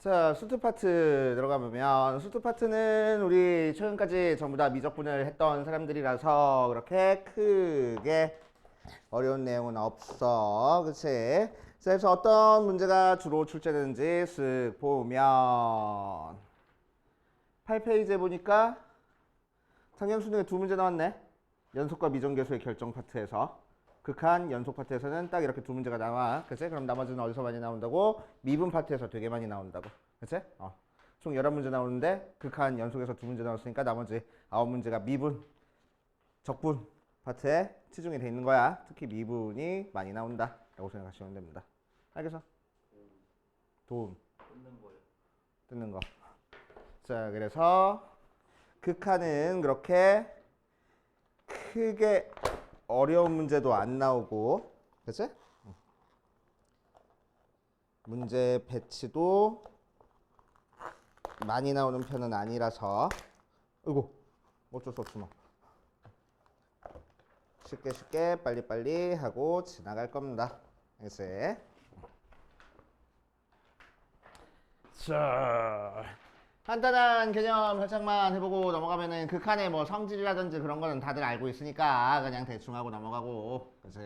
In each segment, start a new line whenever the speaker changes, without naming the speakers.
자, 수트 파트 들어가 보면 수트 파트는 우리 최근까지 전부 다 미적분을 했던 사람들이라서 그렇게 크게 어려운 내용은 없어. 그치? 자, 그래서 어떤 문제가 주로 출제되는지 쓱 보면 8페이지에 보니까 상경수능에 두 문제 나왔네. 연속과 미정계수의 결정 파트에서. 극한 연속 파트에서는 딱 이렇게 두 문제가 나와. 그치? 그럼 나머지는 어디서 많이 나온다고? 미분 파트에서 되게 많이 나온다고. 그치? 총 11문제 나오는데 극한 연속에서 두 문제 나왔으니까 나머지 9문제가 미분, 적분 파트에 치중이 돼 있는 거야. 특히 미분이 많이 나온다 라고 생각하시면 됩니다. 알겠어? 도움. 뜯는 거. 자, 그래서 극한은 그렇게 크게 어려운 문제도 안 나오고, 그치? 문제 배치도 많이 나오는 편은 아니라서, 이거 어쩔 수 없지 뭐. 쉽게 빨리빨리 하고 지나갈 겁니다. 알겠어요? 자, 간단한 개념 살짝만 해보고 넘어가면은 극한의 뭐 성질이라든지 그런 거는 다들 알고 있으니까 그냥 대충 하고 넘어가고, 그치?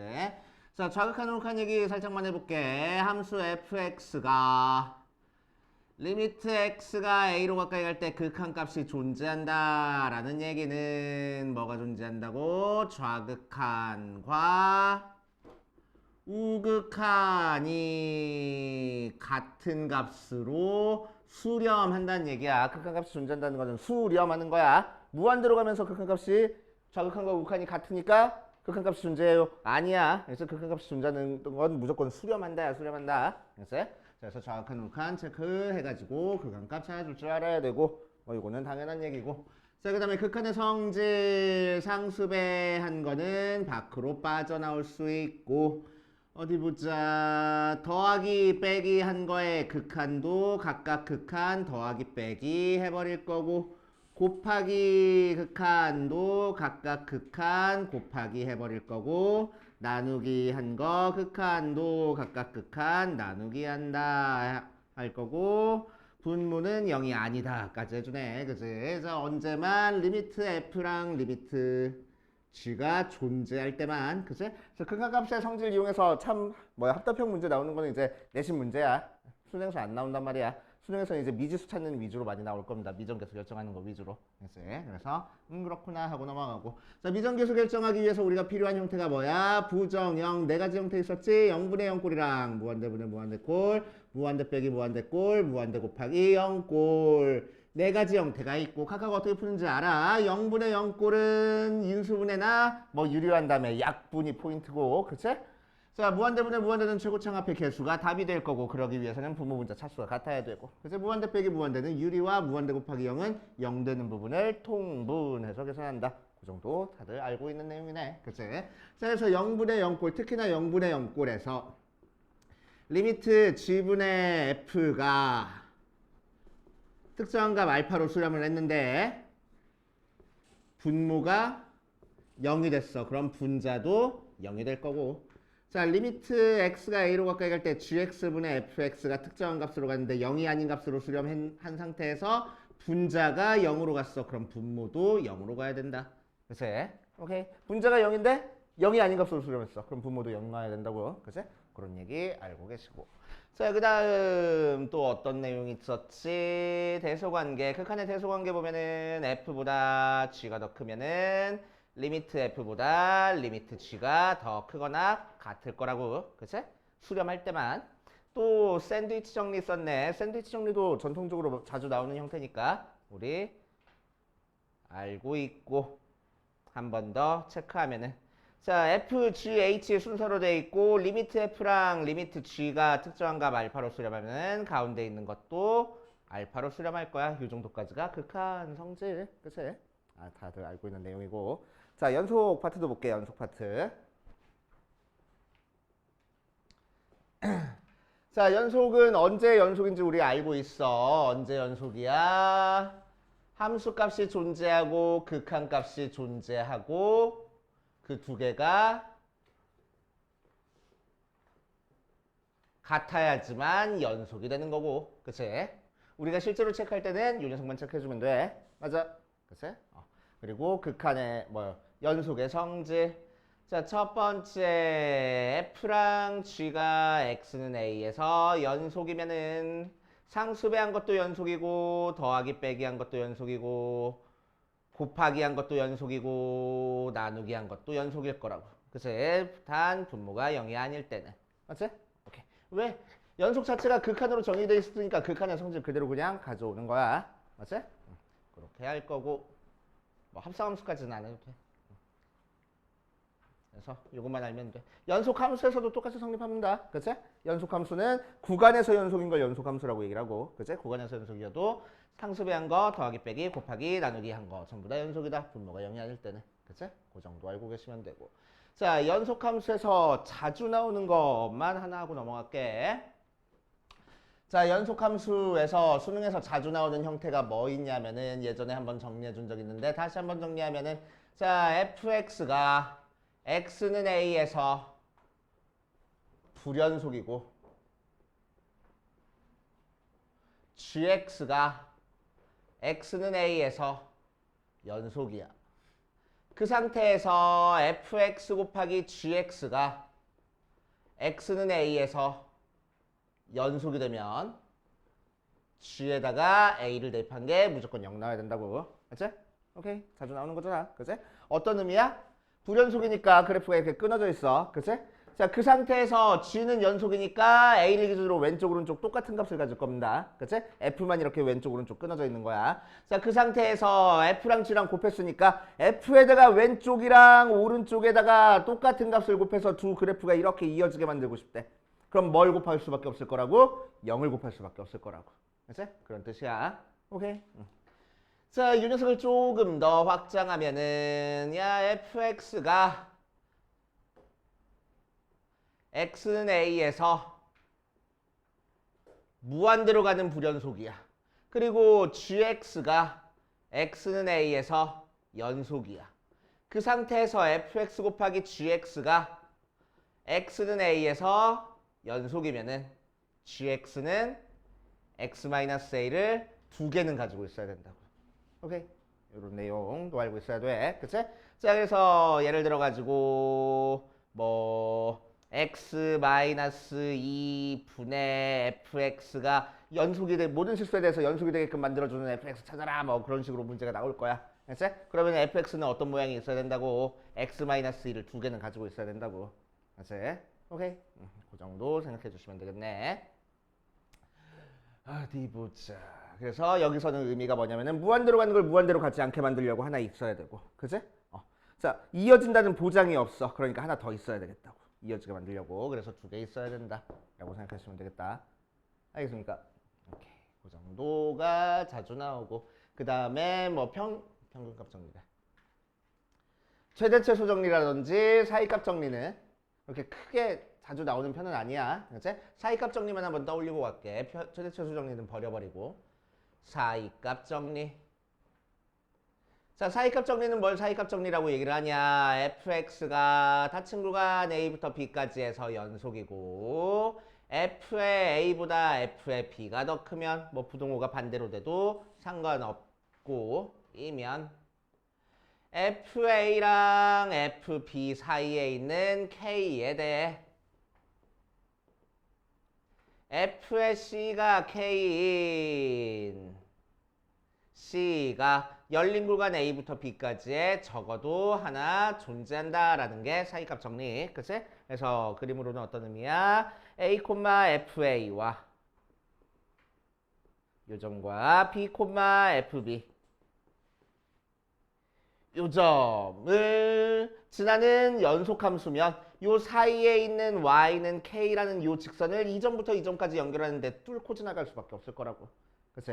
자, 좌극한 우극한 얘기 살짝만 해볼게. 함수 fx가 리미트 x가 a로 가까이 갈 때 극한값이 존재한다 라는 얘기는 뭐가 존재한다고? 좌극한과 우극한이 같은 값으로 수렴한다는 얘기야. 극한값이 존재한다는 것은 수렴하는 거야. 무한대로 가면서 극한값이 좌극한과 우극한이 같으니까 극한값이 존재해요? 아니야. 그래서 극한값이 존재하는 건 무조건 수렴한다야. 수렴한다. 그래서 좌극한 우극한 체크해가지고 극한값 찾아줄 줄 알아야 되고, 뭐 이거는 당연한 얘기고. 자, 그 다음에 극한의 성질 상수배한 거는 밖으로 빠져나올 수 있고, 어디 보자. 더하기 빼기 한 거에 극한도 각각 극한 더하기 빼기 해버릴 거고, 곱하기 극한도 각각 극한 곱하기 해버릴 거고, 나누기 한 거 극한도 각각 극한 나누기 한다 할 거고, 분모는 0이 아니다까지 해주네. 그치? 그래서 언제만 리미트 f랑 리미트 g가 존재할 때만, 그치? 그래서 극한값의 성질 이용해서 참 합답형 문제 나오는 거는 이제 내신 문제야. 수능에서 안 나온단 말이야. 수능에서는 이제 미지수 찾는 위주로 많이 나올 겁니다. 미정계수 결정하는 거 위주로. 그래서 그렇구나 하고 넘어가고. 자, 미정계수 결정하기 위해서 우리가 필요한 형태가 뭐야? 부정형 네 가지 형태 있었지? 0분의 0꼴이랑 무한대분의 무한대꼴, 무한대 빼기 무한대꼴, 무한대 곱하기 0꼴. 네 가지 형태가 있고 각각 어떻게 푸는지 알아? 0분의 0꼴은 인수분해나 유리한 다음에 약분이 포인트고, 그치? 자, 무한대분의 무한대는 최고창 앞에 개수가 답이 될 거고, 그러기 위해서는 분모분자 차수가 같아야 되고, 그래서 무한대 빼기 무한대는 유리와 무한대 곱하기 0은 0 되는 부분을 통분해서 계산한다. 그 정도 다들 알고 있는 내용이네. 그치? 자, 그래서 0분의 0꼴, 특히나 0분의 0꼴에서 리미트 g분의 f가 특정한 값 알파로 수렴을 했는데 분모가 0이 됐어. 그럼 분자도 0이 될 거고, 자, 리미트 x가 a로 가까이 갈 때 gx분의 fx가 특정한 값으로 갔는데 0이 아닌 값으로 수렴한 상태에서 분자가 0으로 갔어. 그럼 분모도 0으로 가야 된다. 그치? 오케이. 분자가 0인데 0이 아닌 값으로 수렴했어. 그럼 분모도 0 가야 된다고요. 그치? 그런 얘기 알고 계시고. 자, 그 다음 또 어떤 내용이 있었지? 대소관계. 극한의 대소관계 보면은 f보다 g가 더 크면은 리미트 f보다 리미트 g가 더 크거나 같을 거라고. 그치? 수렴할 때만. 또 샌드위치 정리 썼네. 샌드위치 정리도 전통적으로 자주 나오는 형태니까 우리 알고 있고 한 번 더 체크하면은, 자, f, g, h 순서로 돼 있고 리미트 f랑 리미트 g가 특정한 값 알파로 수렴하면 가운데 있는 것도 알파로 수렴할 거야. 이 정도까지가 극한 성질. 그치? 다들 알고 있는 내용이고. 자, 연속 파트도 볼게요. 연속 파트. 자, 연속은 언제 연속인지 우리 알고 있어. 언제 연속이야? 함수값이 존재하고 극한값이 존재하고 그 두 개가 같아야지만 연속이 되는 거고, 그치? 우리가 실제로 체크할 때는 요 녀석만 체크해주면 돼. 맞아. 그치? 그리고 극한의 뭐 연속의 성질. 자, 첫 번째 F랑 G가 X는 A에서 연속이면은 상수배한 것도 연속이고 더하기 빼기 한 것도 연속이고 곱하기 한 것도 연속이고 나누기 한 것도 연속일 거라고. 그치? 단 분모가 0이 아닐 때는. 맞지? 오케이. 왜? 연속 자체가 극한으로 정의되어 있으니까 극한의 성질 그대로 그냥 가져오는 거야. 맞지? 그렇게 할 거고 뭐 합성함수까지는 안 해도 돼. 그래서 이것만 알면 돼. 연속함수에서도 똑같이 성립합니다. 그치? 연속함수는 구간에서 연속인 걸 연속함수라고 얘기를 하고, 그치? 구간에서 연속이어도 상수배한 거 더하기 빼기 곱하기 나누기 한 거 전부 다 연속이다. 분모가 0이 아닐 때는. 그치? 그 정도 알고 계시면 되고. 자, 연속함수에서 자주 나오는 것만 하나 하고 넘어갈게. 자, 연속함수에서 수능에서 자주 나오는 형태가 뭐 있냐면은 예전에 한번 정리해 준 적 있는데 다시 한번 정리하면은 자, fx가 x는 a에서 불연속이고 gx가 x는 a에서 연속이야. 그 상태에서 fx 곱하기 gx가 x는 a에서 연속이 되면 g에다가 a를 대입한 게 무조건 0 나와야 된다고. 맞지? 오케이. 자주 나오는 거잖아. 그치? 어떤 의미야? 불연속이니까 그래프가 이렇게 끊어져 있어. 그치? 자, 그 상태에서 g는 연속이니까 a를 기준으로 왼쪽 오른쪽 똑같은 값을 가질 겁니다. 그치? f만 이렇게 왼쪽 오른쪽 끊어져 있는 거야. 자, 그 상태에서 f랑 g랑 곱했으니까 f에다가 왼쪽이랑 오른쪽에다가 똑같은 값을 곱해서 두 그래프가 이렇게 이어지게 만들고 싶대. 그럼 뭘 곱할 수밖에 없을 거라고? 0을 곱할 수밖에 없을 거라고. 그치? 그런 뜻이야. 오케이. 자, 이 녀석을 조금 더 확장하면은 야, fx가 x는 a에서 무한대로 가는 불연속이야. 그리고 gx가 x는 a에서 연속이야. 그 상태에서 fx 곱하기 gx가 x는 a에서 연속이면은 gx는 x-a를 두 개는 가지고 있어야 된다고. 오케이. 이런 내용도 알고 있어야 돼. 그치? 자, 그래서 예를 들어 가지고 뭐 x-2 분의 fx가 연속이 돼 모든 실수에 대해서 연속이 되게끔 만들어주는 fx 찾아라 뭐 그런 식으로 문제가 나올 거야. 그치? 그러면 fx는 어떤 모양이 있어야 된다고? x-2를 두 개는 가지고 있어야 된다고. 그치? 오케이. 그 정도 생각해 주시면 되겠네. 어디 보자. 그래서 여기서는 의미가 뭐냐면은 무한대로 가는 걸 무한대로 가지 않게 만들려고 하나 있어야 되고. 그치? 자, 이어진다는 보장이 없어. 그러니까 하나 더 있어야 되겠다고. 이어지게 만들려고. 그래서 두 개 있어야 된다. 라고 생각하시면 되겠다. 알겠습니까? 오케이. 그 정도가 자주 나오고. 그 다음에 뭐 평균값 정리래. 최대최소 정리라든지 사이값 정리는 그렇게 크게 자주 나오는 편은 아니야. 그치? 사이값 정리만 한번 떠올리고 갈게. 최대최소 정리는 버려버리고. 사이값 정리. 자, 사이값 정리는 뭘 사이값 정리라고 얘기를 하냐. fx가 닫힌 구간 a부터 b까지 해서 연속이고 f의 a보다 f의 b가 더 크면 뭐 부등호가 반대로 돼도 상관없고 이면 fa랑 fb 사이에 있는 k에 대해 f의 c가 k인 c가 열린 구간 a부터 b까지에 적어도 하나 존재한다라는 게 사이값 정리. 그치? 그래서 그림으로는 어떤 의미야? a, fa와 요점과 b, fb 요점을 지나는 연속함수면 요 사이에 있는 y는 k라는 요 직선을 이 점부터 이 점까지 연결하는데 뚫고 지나갈 수밖에 없을 거라고. 그치?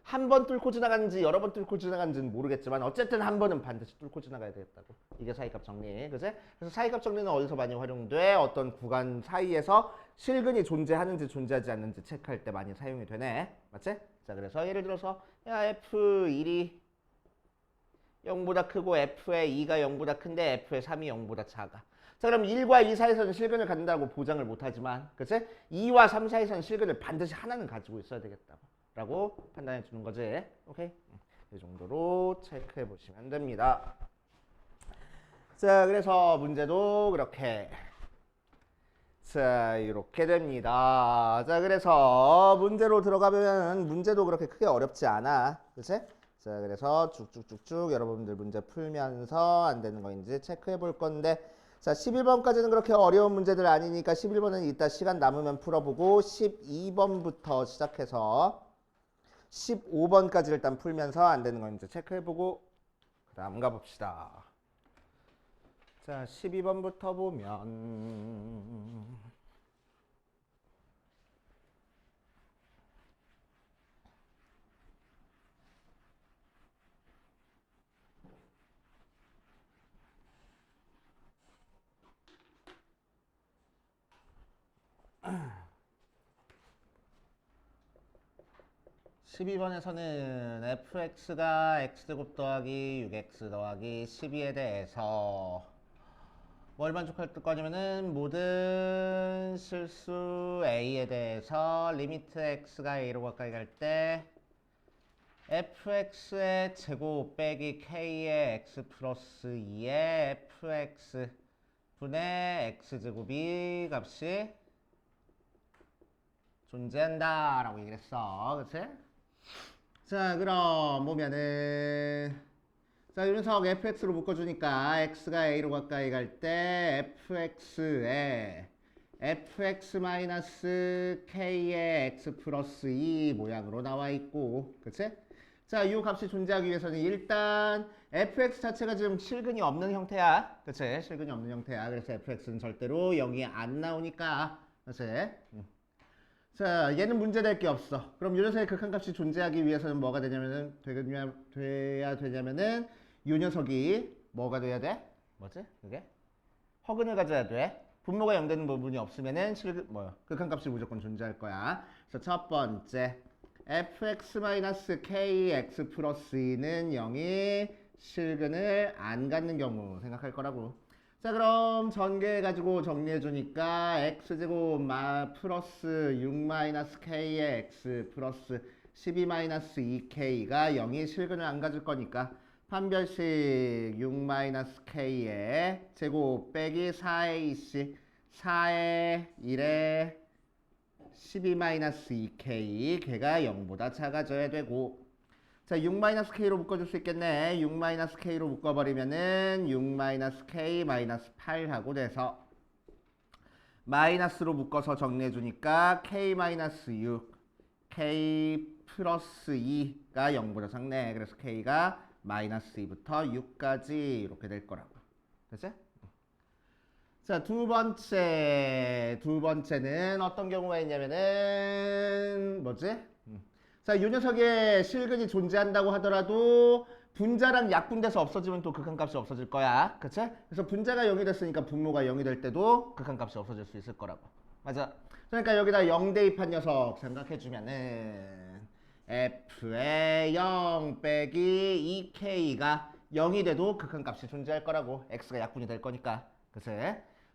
한 번 뚫고 지나가는지 여러 번 뚫고 지나가는지는 모르겠지만 어쨌든 한 번은 반드시 뚫고 지나가야 되겠다고. 이게 사이값 정리. 그치? 그래서 사이값 정리는 어디서 많이 활용돼? 어떤 구간 사이에서 실근이 존재하는지 존재하지 않는지 체크할 때 많이 사용이 되네. 맞지? 자, 그래서 예를 들어서 야, F1이 0보다 크고 F의 2가 0보다 큰데 F의 3이 0보다 작아. 자, 그럼 1과 2 사이에서는 실근을 갖는다고 보장을 못하지만, 그치? 2와 3 사이에서는 실근을 반드시 하나는 가지고 있어야 되겠다고. 라고 판단해 주는 거지. 오케이? 이 정도로 체크해 보시면 됩니다. 자, 그래서 문제도 그렇게. 자, 이렇게 됩니다. 자, 그래서 문제로 들어가면 문제도 그렇게 크게 어렵지 않아. 그치? 자, 그래서 쭉쭉쭉쭉 여러분들 문제 풀면서 안 되는 거인지 체크해 볼 건데, 자, 11번까지는 그렇게 어려운 문제들 아니니까 11번은 이따 시간 남으면 풀어보고 12번부터 시작해서 15번까지 일단 풀면서 안 되는 거인지 체크해보고 그 다음 가봅시다. 자, 12번부터 보면 12번에서는 fx가 x제곱 더하기 6x 더하기 12에 대해서 뭘 만족할 거냐면은 모든 실수 a에 대해서 리미트 x가 a로 가까이 갈 때 fx의 제곱 빼기 k의 x 플러스 2의 fx 분의 x제곱이 값이 존재한다 라고 얘기를 했어. 그치? 자, 그럼 보면은 자, 이 녀석 fx로 묶어주니까 x가 a로 가까이 갈 때 fx에 fx-k의 x 플러스 2 모양으로 나와 있고, 그치? 자, 이 값이 존재하기 위해서는 일단 fx 자체가 지금 실근이 없는 형태야. 그치? 실근이 없는 형태야. 그래서 fx는 절대로 0이 안 나오니까. 그치? 자, 얘는 문제될 게 없어. 그럼 이 녀석의 극한값이 존재하기 위해서는 뭐가 돼야 되냐면은 이 녀석이 뭐가 돼야 돼? 뭐지? 그게? 허근을 가져야 돼. 분모가 0 되는 부분이 없으면은 극한값이 무조건 존재할 거야. 그래서 첫 번째 fx-kx 플러스 2는 0이 실근을 안 갖는 경우 생각할 거라고. 자, 그럼 전개해가지고 정리해주니까 x제곱 플러스 6-k의 x 플러스 12-2k가 0이 실근을 안 가질 거니까 판별식 6-k의 제곱 빼기 4의 2씩 4의 1의 12-2k 걔가 0보다 작아져야 되고, 자, 6-k로 묶어줄 수 있겠네. 6-k로 묶어버리면은 6-k-8하고 돼서 마이너스로 묶어서 정리해주니까 k-6 k 플러스 2가 0보다 작네. 그래서 k가 마이너스 2부터 6까지 이렇게 될 거라고. 됐지? 자, 두 번째는 어떤 경우가 있냐면은 뭐지? 자, 이 녀석의 실근이 존재한다고 하더라도 분자랑 약분돼서 없어지면 또 극한값이 없어질 거야. 그치? 그래서 분자가 0이 됐으니까 분모가 0이 될 때도 극한값이 없어질 수 있을 거라고. 맞아. 그러니까 여기다 0 대입한 녀석 생각해주면은 f의 0 빼기 2k가 0이 돼도 극한값이 존재할 거라고. x가 약분이 될 거니까. 그치?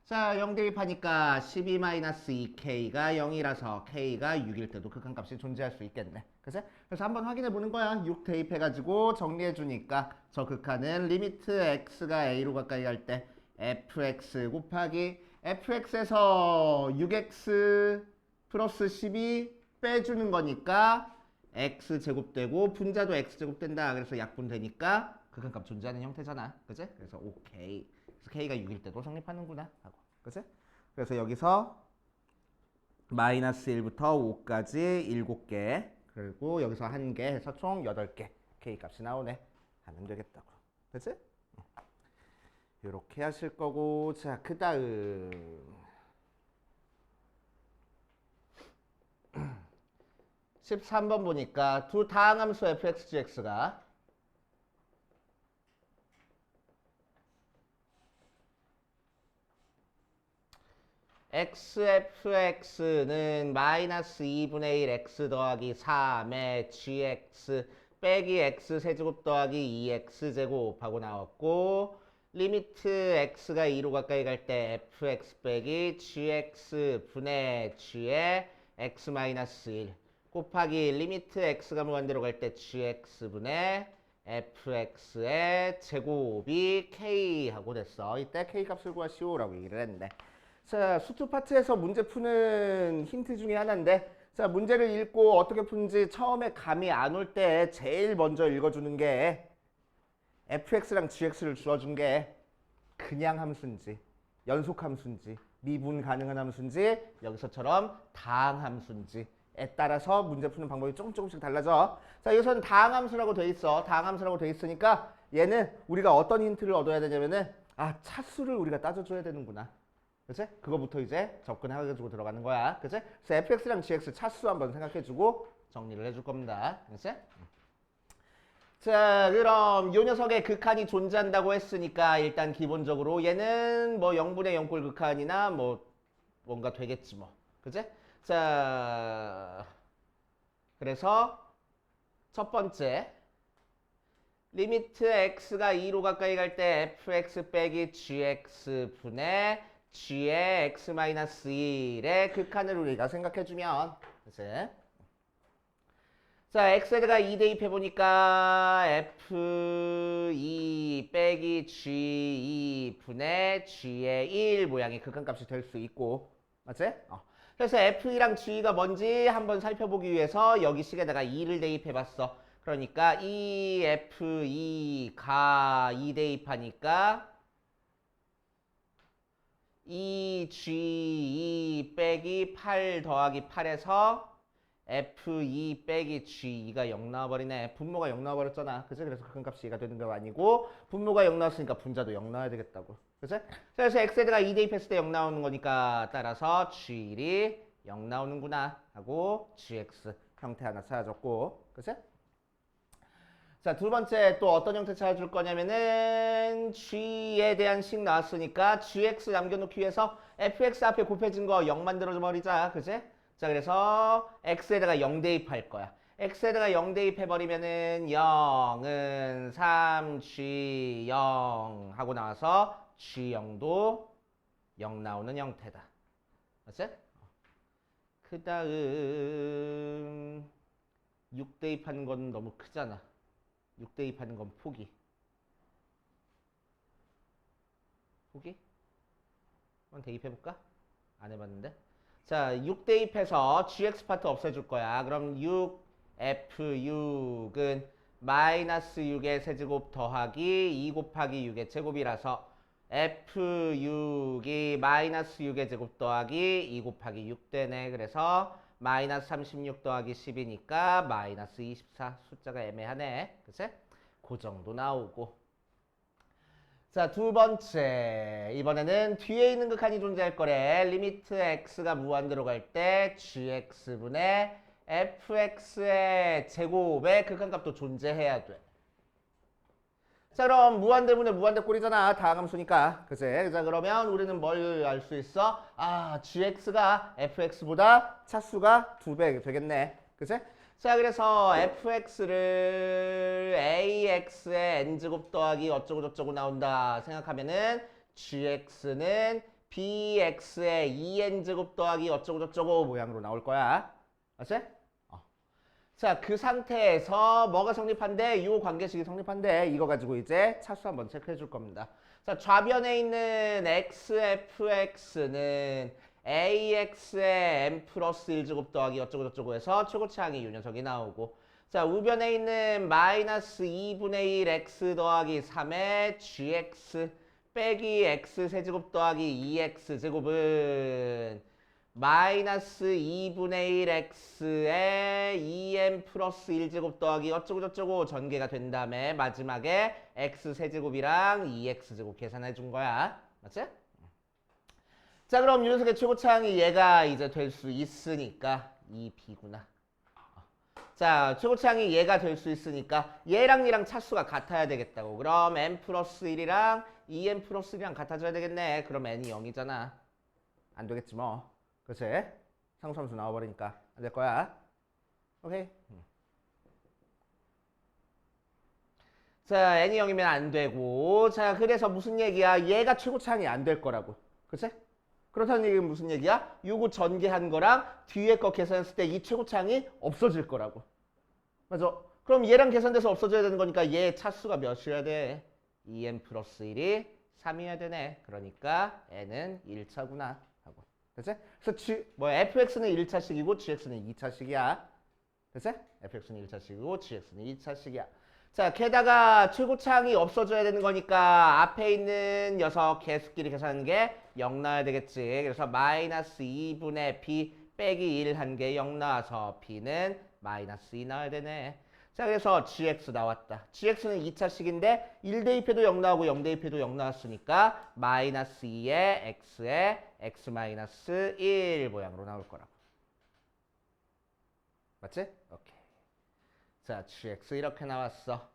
자, 0 대입하니까 12-2k가 0이라서 k가 6일 때도 극한값이 존재할 수 있겠네. 그치? 그래서 한번 확인해 보는 거야. 6 대입해가지고 정리해 주니까 저 극한은 리미트 x가 a로 가까이 갈 때 fx 곱하기 fx에서 6x 플러스 12 빼주는 거니까 x 제곱되고 분자도 x 제곱된다. 그래서 약분되니까 극한값 존재하는 형태잖아. 그치? 그래서 오케이. 그래서 k가 6일 때도 성립하는구나 하고. 그치? 그래서 여기서 마이너스 1부터 5까지 7개, 그리고 여기서 1개 해서 총 8개 k 값이 나오네 하면 되겠다고. 그치? 이렇게 하실 거고, 자, 그 다음 13번 보니까 두 다항함수 fx, gx가 xfx는 마이너스 2분의 1 x 더하기 3의 gx 빼기 x 세제곱 더하기 2x 제곱하고 나왔고, 리미트 x가 2로 가까이 갈 때 fx 빼기 gx 분의 g의 x 마이너스 1 곱하기 리미트 x가 무한대로 갈 때 gx분의 fx의 제곱이 k하고 됐어. 이때 k 값을 구하시오라고 얘기를 했는데, 자, 수투 파트에서 문제 푸는 힌트 중에 하나인데, 자, 문제를 읽고 어떻게 푸는지 처음에 감이 안 올 때 제일 먼저 읽어주는 게 fx랑 gx를 주어준 게 그냥 함수인지 연속 함수인지 미분 가능한 함수인지 여기서처럼 다항 함수인지에 따라서 문제 푸는 방법이 조금씩 달라져. 자, 여기서는 다항 함수라고 돼 있어. 다항 함수라고 돼 있으니까 얘는 우리가 어떤 힌트를 얻어야 되냐면은 차수를 우리가 따져줘야 되는구나. 그치? 그거부터 이제 접근해가지고 들어가는 거야. 그치? 그래서 fx랑 gx 차수 한번 생각해주고 정리를 해줄 겁니다. 그치? 자, 그럼 요 녀석의 극한이 존재한다고 했으니까 일단 기본적으로 얘는 뭐 0분의 0꼴 극한이나 뭐 뭔가 되겠지 뭐. 그치? 자, 그래서 첫 번째 리미트 x가 2로 가까이 갈 때 fx 빼기 gx 분의 g의 x-1의 극한을 우리가 생각해주면, 그치? 자, x에다가 2 대입해보니까 f2 빼기 g2 분의 g의 1 모양의 극한값이 될 수 있고, 맞지? 그래서 f2랑 g가 뭔지 한번 살펴보기 위해서 여기 식에다가 2를 대입해봤어. 그러니까 이 f2가 2 대입하니까 이 g2 빼기 8 더하기 8에서 f2 빼기 g2가 0 나와버리네. 분모가 0 나와버렸잖아. 그치? 그래서 극한값이 2가 되는 거 아니고 분모가 0 나왔으니까 분자도 0 나와야 되겠다고. 그치? 그래서 x에다가 2 대입했을 때 0 나오는 거니까 따라서 g1이 0 나오는구나 하고 gx 형태 하나 찾아줬고. 그치? 자, 두 번째 또 어떤 형태 찾아줄 거냐면은 g에 대한 식 나왔으니까 gx 남겨놓기 위해서 fx 앞에 곱해진 거 0 만들어줘 버리자. 그치? 자, 그래서 x에다가 0 대입할 거야. x에다가 0 대입해버리면은 0은 3g 0 하고 나와서 g0도 0 나오는 형태다. 맞지? 그 다음 6 대입하는 건 너무 크잖아. 6 대입하는 건 포기. 포기? 한번 대입해볼까? 안 해봤는데. 자, 6 대입해서 gx 파트 없애줄 거야. 그럼 6f6은 마이너스 6의 세제곱 더하기 2 곱하기 6의 제곱이라서 f6이 마이너스 6의 제곱 더하기 2 곱하기 6 되네. 그래서 마이너스 36 더하기 10이니까 마이너스 24. 숫자가 애매하네. 그치? 그 정도 나오고. 자, 두 번째. 이번에는 뒤에 있는 극한이 존재할 거래. 리미트 x가 무한대로 갈 때 gx분의 fx의 제곱의 극한값도 존재해야 돼. 자, 그럼 무한대분의 무한대 꼴이잖아. 다항함수니까. 그치? 자, 그러면 우리는 뭘 알 수 있어? gx가 fx보다 차수가 2배 되겠네. 그치? 자, 그래서 fx를 ax의 n제곱 더하기 어쩌고 저쩌고 나온다 생각하면은 gx는 bx의 2n제곱 더하기 어쩌고 저쩌고 모양으로 나올 거야. 맞지? 자, 그 상태에서 뭐가 성립한대? 요 관계식이 성립한대. 이거 가지고 이제 차수 한번 체크해 줄 겁니다. 자, 좌변에 있는 xfx는 ax의 n 플러스 1제곱 더하기 어쩌고 저쩌고 해서 최고차항이 요 녀석이 나오고, 자, 우변에 있는 마이너스 2분의 1 x 더하기 3의 gx 빼기 x 세제곱 더하기 2x 제곱은 마이너스 2분의 1 x의 2n 플러스 1제곱 더하기 어쩌고 저쩌고 전개가 된 다음에 마지막에 x 세제곱이랑 2x 제곱 계산해 준 거야. 맞지? 자, 그럼 이 녀석의 최고차항이 얘가 이제 될 수 있으니까 2b구나. 자, 최고차항이 얘가 될 수 있으니까 얘랑 얘랑 차수가 같아야 되겠다고. 그럼 n 플러스 1이랑 2n 플러스 1이랑 같아져야 되겠네. 그럼 n이 0이잖아. 안 되겠지 뭐. 그치? 상수함수 나와버리니까 안 될 거야. 오케이. 자, n이 0이면 안 되고. 자, 그래서 무슨 얘기야? 얘가 최고차항이 안 될 거라고. 그치? 그렇다는 얘기는 무슨 얘기야? 요거 전개한 거랑 뒤에 거 계산했을 때 이 최고차항이 없어질 거라고. 맞아. 그럼 얘랑 계산돼서 없어져야 되는 거니까 얘 차수가 몇이어야 돼? 2n 플러스 1이 3이어야 되네. 그러니까 n은 1차구나 하고. 됐지? 그래서 fx는 1차식이고 gx는 2차식이야. 됐지? fx는 1차식이고 gx는 2차식이야. 자, 게다가 최고차항이 없어져야 되는 거니까 앞에 있는 녀석 개수끼리 계산하는 게 0 나와야 되겠지. 그래서 마이너스 2분의 b 빼기 1 한 게 0 나와서 b는 마이너스 2 나와야 되네. 자, 그래서 gx 나왔다. gx는 2차식인데 1 대입해도 0 나오고 0 대입해도 0 나왔으니까 마이너스 2의 x에 x 마이너스 1 모양으로 나올 거라고. 맞지? 오케이. 자, gx 이렇게 나왔어.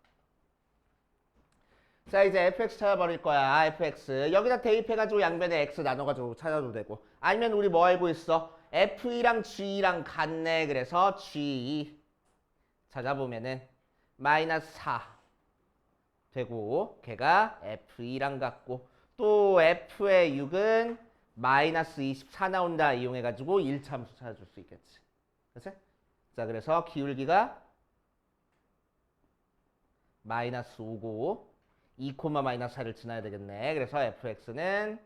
자, 이제 fx 찾아버릴 거야. fx. 여기다 대입해가지고 양변에 x 나눠가지고 찾아도 되고. 아니면 우리 뭐 알고 있어? f2랑 g랑 같네. 그래서 g 찾아보면은 마이너스 4 되고 걔가 f2랑 같고 또 f의 6은 마이너스 24 나온다 이용해가지고 1차함수 찾아줄 수 있겠지. 그치? 자, 그래서 기울기가 마이너스 5고 2, 마이너스 4를 지나야 되겠네. 그래서 fx는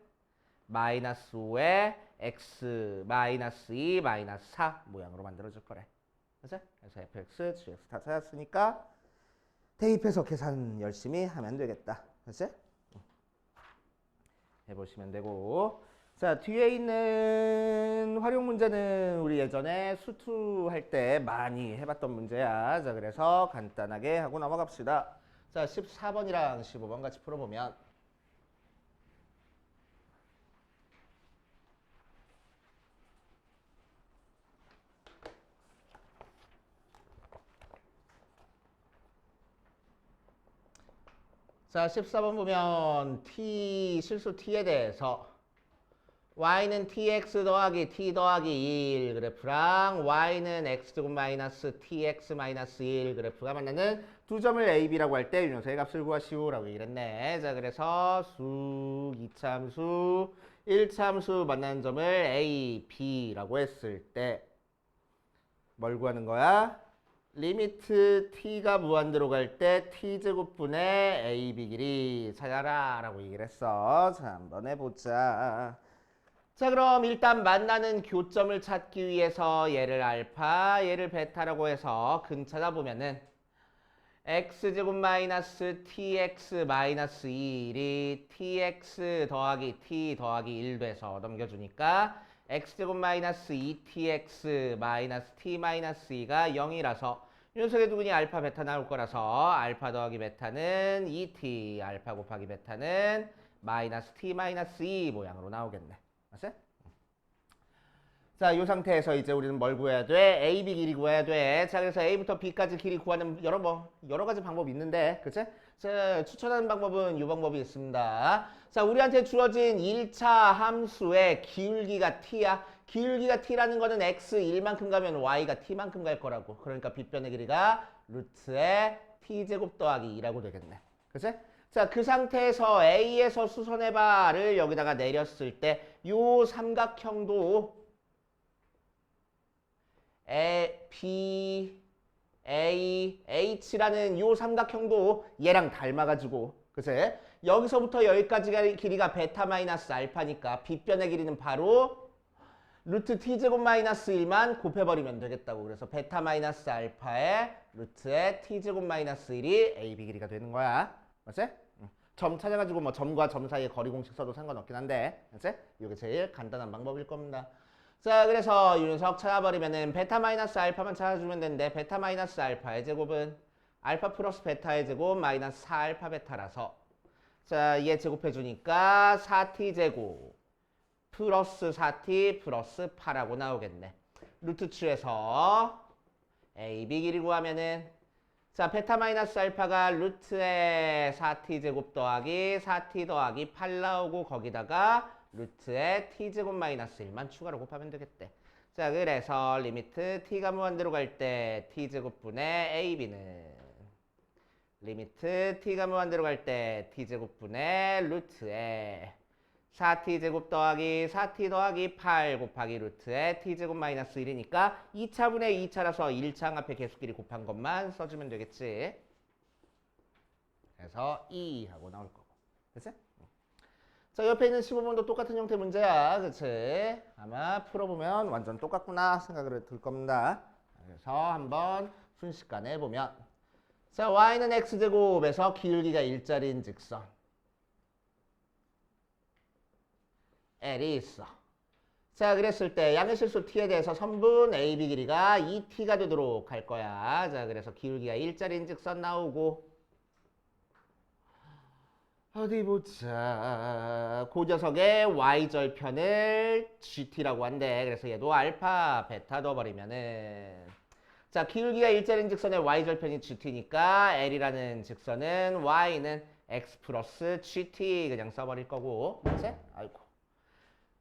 마이너스 5에 x 마이너스 2 마이너스 4 모양으로 만들어줄 거래. 그치? 그래서 fx, gx 다 찾았으니까 대입해서 계산 열심히 하면 되겠다. 그치? 해보시면 되고. 자, 뒤에 있는 활용 문제는 우리 예전에 수투 할 때 많이 해봤던 문제야. 자, 그래서 간단하게 하고 넘어갑시다. 자, 14번이랑 15번 같이 풀어보면 자, 14번 보면 실수 t에 대해서 y는 tx 더하기 t 더하기 1 그래프랑 y는 x제곱 마이너스 tx 마이너스 1 그래프가 만나는 두 점을 a, b라고 할 때 유형사의 값을 구하시오라고 얘기를 했네. 자, 그래서 수 2차함수 1차함수 만나는 점을 a, b라고 했을 때 뭘 구하는 거야? 리미트 t가 무한대로 갈 때 t제곱분의 ab 길이 찾아라 라고 얘기를 했어. 자, 한번 해보자. 자, 그럼 일단 만나는 교점을 찾기 위해서 얘를 알파, 얘를 베타라고 해서 근 찾아보면은 x제곱 마이너스 tx 마이너스 2이 tx 더하기 t 더하기 1 돼서 넘겨주니까 x제곱 마이너스 2tx 마이너스 t 마이너스 2가 0이라서 이 녀석의 두근이 알파 베타 나올 거라서 알파 더하기 베타는 2t 알파 곱하기 베타는 마이너스 t 마이너스 2 모양으로 나오겠네. 맞지? 자, 이 상태에서 이제 우리는 뭘 구해야 돼? A, B 길이 구해야 돼. 자, 그래서 A부터 B까지 길이 구하는 여러 가지 방법이 있는데, 그치? 자, 추천하는 방법은 이 방법이 있습니다. 자, 우리한테 주어진 1차 함수의 기울기가 T야. 기울기가 T라는 거는 X 1만큼 가면 Y가 T만큼 갈 거라고. 그러니까 빗변의 길이가 루트의 T제곱 더하기 2라고 되겠네. 그치? 자, 그 상태에서 A에서 수선해봐를 여기다가 내렸을 때 요 삼각형도 B, A, H라는 요 삼각형도 얘랑 닮아가지고 그치? 여기서부터 여기까지가 길이가 베타 마이너스 알파니까 빗변의 길이는 바로 루트 t제곱 마이너스 1만 곱해버리면 되겠다고. 그래서 베타 마이너스 알파의 루트의 t제곱 마이너스 1이 AB 길이가 되는 거야. 맞지? 점 찾아가지고 뭐 점과 점 사이에 거리 공식 써도 상관없긴 한데 맞지? 이게 제일 간단한 방법일 겁니다. 자, 그래서 이 녀석 찾아버리면은 베타 마이너스 알파만 찾아주면 되는데 베타 마이너스 알파의 제곱은 알파 플러스 베타의 제곱 마이너스 4알파 베타라서 자, 얘 제곱해주니까 4t 제곱 플러스 4t 플러스 8하고 나오겠네. 루트 추에서 a, b 길이 구하면은 자, 베타 마이너스 알파가 루트의 4t 제곱 더하기 4t 더하기 8 나오고 거기다가 루트의 t제곱 마이너스 1만 추가로 곱하면 되겠대. 자, 그래서 리미트 t가 무한대로 갈 때 t제곱분의 ab는 리미트 t가 무한대로 갈 때 t제곱분의 루트의 4t제곱 더하기 4t 더하기 8 곱하기 루트에 t제곱 마이너스 1이니까 2차분의 2차라서 1차 앞에 개수끼리 곱한 것만 써주면 되겠지. 그래서 2 하고 나올 거고. 그치? 자, 옆에 있는 15번도 똑같은 형태 문제야. 그치? 아마 풀어보면 완전 똑같구나 생각을 들 겁니다. 그래서 한번 순식간에 해보면, 자, y는 x제곱에서 기울기가 1짜리인 직선 L이 있어. 자, 그랬을 때 양의 실수 t에 대해서 선분 AB 길이가 2t가 되도록 할 거야. 자, 그래서 기울기가 1짜리인 직선 나오고, 어디 보자. 그 녀석의 y절편을 gt라고 한대. 그래서 얘도 알파, 베타 넣어버리면은, 자, 기울기가 일자리인 직선의 y절편이 gt니까 L이라는 직선은 y는 x 플러스 gt 그냥 써버릴 거고. 그치? 아이고.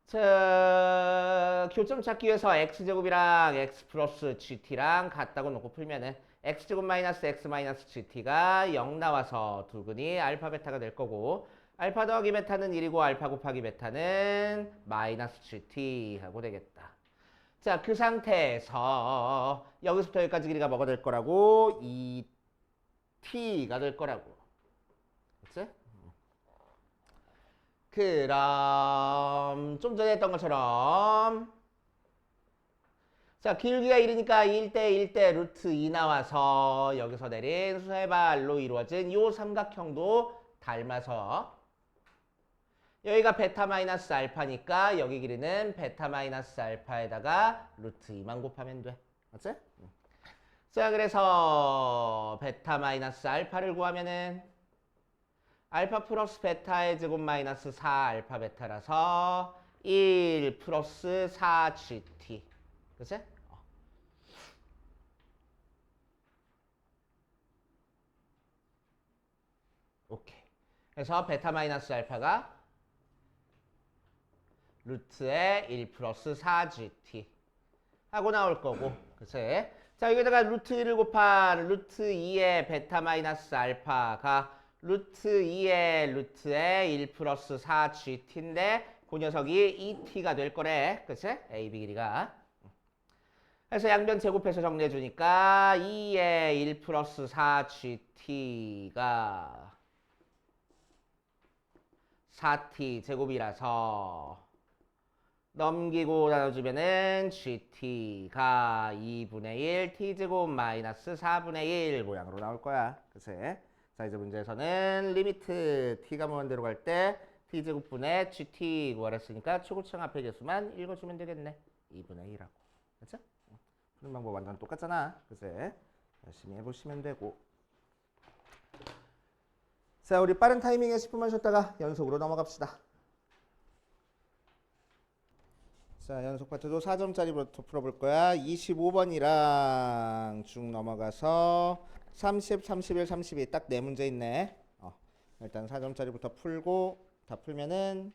자, 교점 찾기 위해서 x제곱이랑 x 플러스 gt랑 같다고 놓고 풀면은 x제곱 마이너스 x 마이너스 gt가 0 나와서 두근이 알파 베타가 될 거고, 알파 더하기 베타는 1이고 알파 곱하기 베타는 마이너스 gt 하고 되겠다. 자, 그 상태에서 여기서부터 여기까지 길이가 뭐가 될 거라고? 2t가 될 거라고. 그치? 그럼 좀 전에 했던 것처럼, 자, 기울기가 1이니까 1대 1대 루트 2 나와서 여기서 내린 수세발로 이루어진 요 삼각형도 닮아서 여기가 베타 마이너스 알파니까 여기 길이는 베타 마이너스 알파에다가 루트 2만 곱하면 돼. 맞지? 자, 그래서 베타 마이너스 알파를 구하면은 알파 플러스 베타의 제곱 마이너스 4 알파 베타라서 1 플러스 4gt. 그치? 오케이. 그래서 베타 마이너스 알파가 루트에 1 플러스 4gt 하고 나올 거고. 그치? 자, 여기다가 루트 1을 곱한 루트 2의 베타 마이너스 알파가 루트 2의 루트에 1 플러스 4gt인데 그 녀석이 2t가 될 거래. 그치? AB 길이가. 그래서 양변 제곱해서 정리해 주니까 2의 1 플러스 4gt가 4t 제곱이라서 넘기고 나눠주면은 gt가 2분의 1 t제곱 마이너스 4분의 1 모양으로 나올 거야. 그치? 자, 이제 문제에서는 리미트 t가 무한대로 갈 때 t제곱분의 gt 구하랬으니까 초고층 앞에 개수만 읽어주면 되겠네. 2분의 1하고. 그치? 푸는 방법 완전 똑같잖아. 그치? 열심히 해보시면 되고. 자, 우리 빠른 타이밍에 10분만 쉬었다가 연속으로 넘어갑시다. 자, 연속 파트도 4점짜리부터 풀어볼 거야. 25번이랑 쭉 넘어가서 30, 31, 32 딱 4문제 있네. 일단 4점짜리부터 풀고 다 풀면은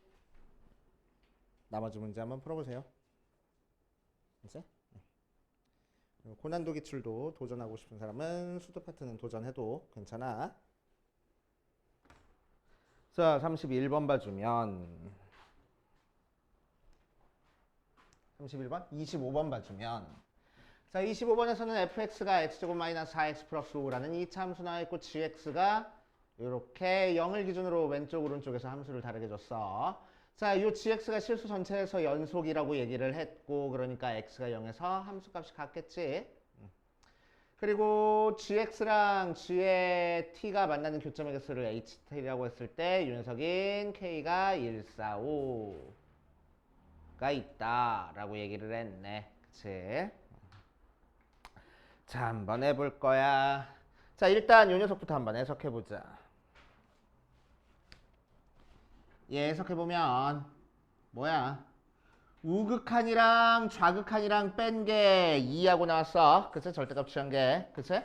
나머지 문제 한번 풀어보세요. 이제 고난도 기출도 도전하고 싶은 사람은 수도 파트는 도전해도 괜찮아. 자, 31번 봐주면 31번? 25번 봐주면, 자, 25번에서는 fx가 x제곱 마이너스 4x 플러스 5라는 2차 함수 나와 있고 gx가 이렇게 0을 기준으로 왼쪽 오른쪽에서 함수를 다르게 줬어. 자, 이 gx가 실수 전체에서 연속이라고 얘기를 했고, 그러니까 x가 0에서 함수값이 같겠지. 그리고 gx랑 g의 t가 만나는 교점의 개수를 ht라고 했을 때 이 녀석인 k가 145가 있다라고 얘기를 했네. 그치? 자, 한번 해볼 거야. 자, 일단 이 녀석부터 한번 해석해보자. 얘 해석해보면 뭐야? 우극한이랑 좌극한이랑 뺀 게 2하고 나왔어. 그치? 절대값 취한 게. 그치?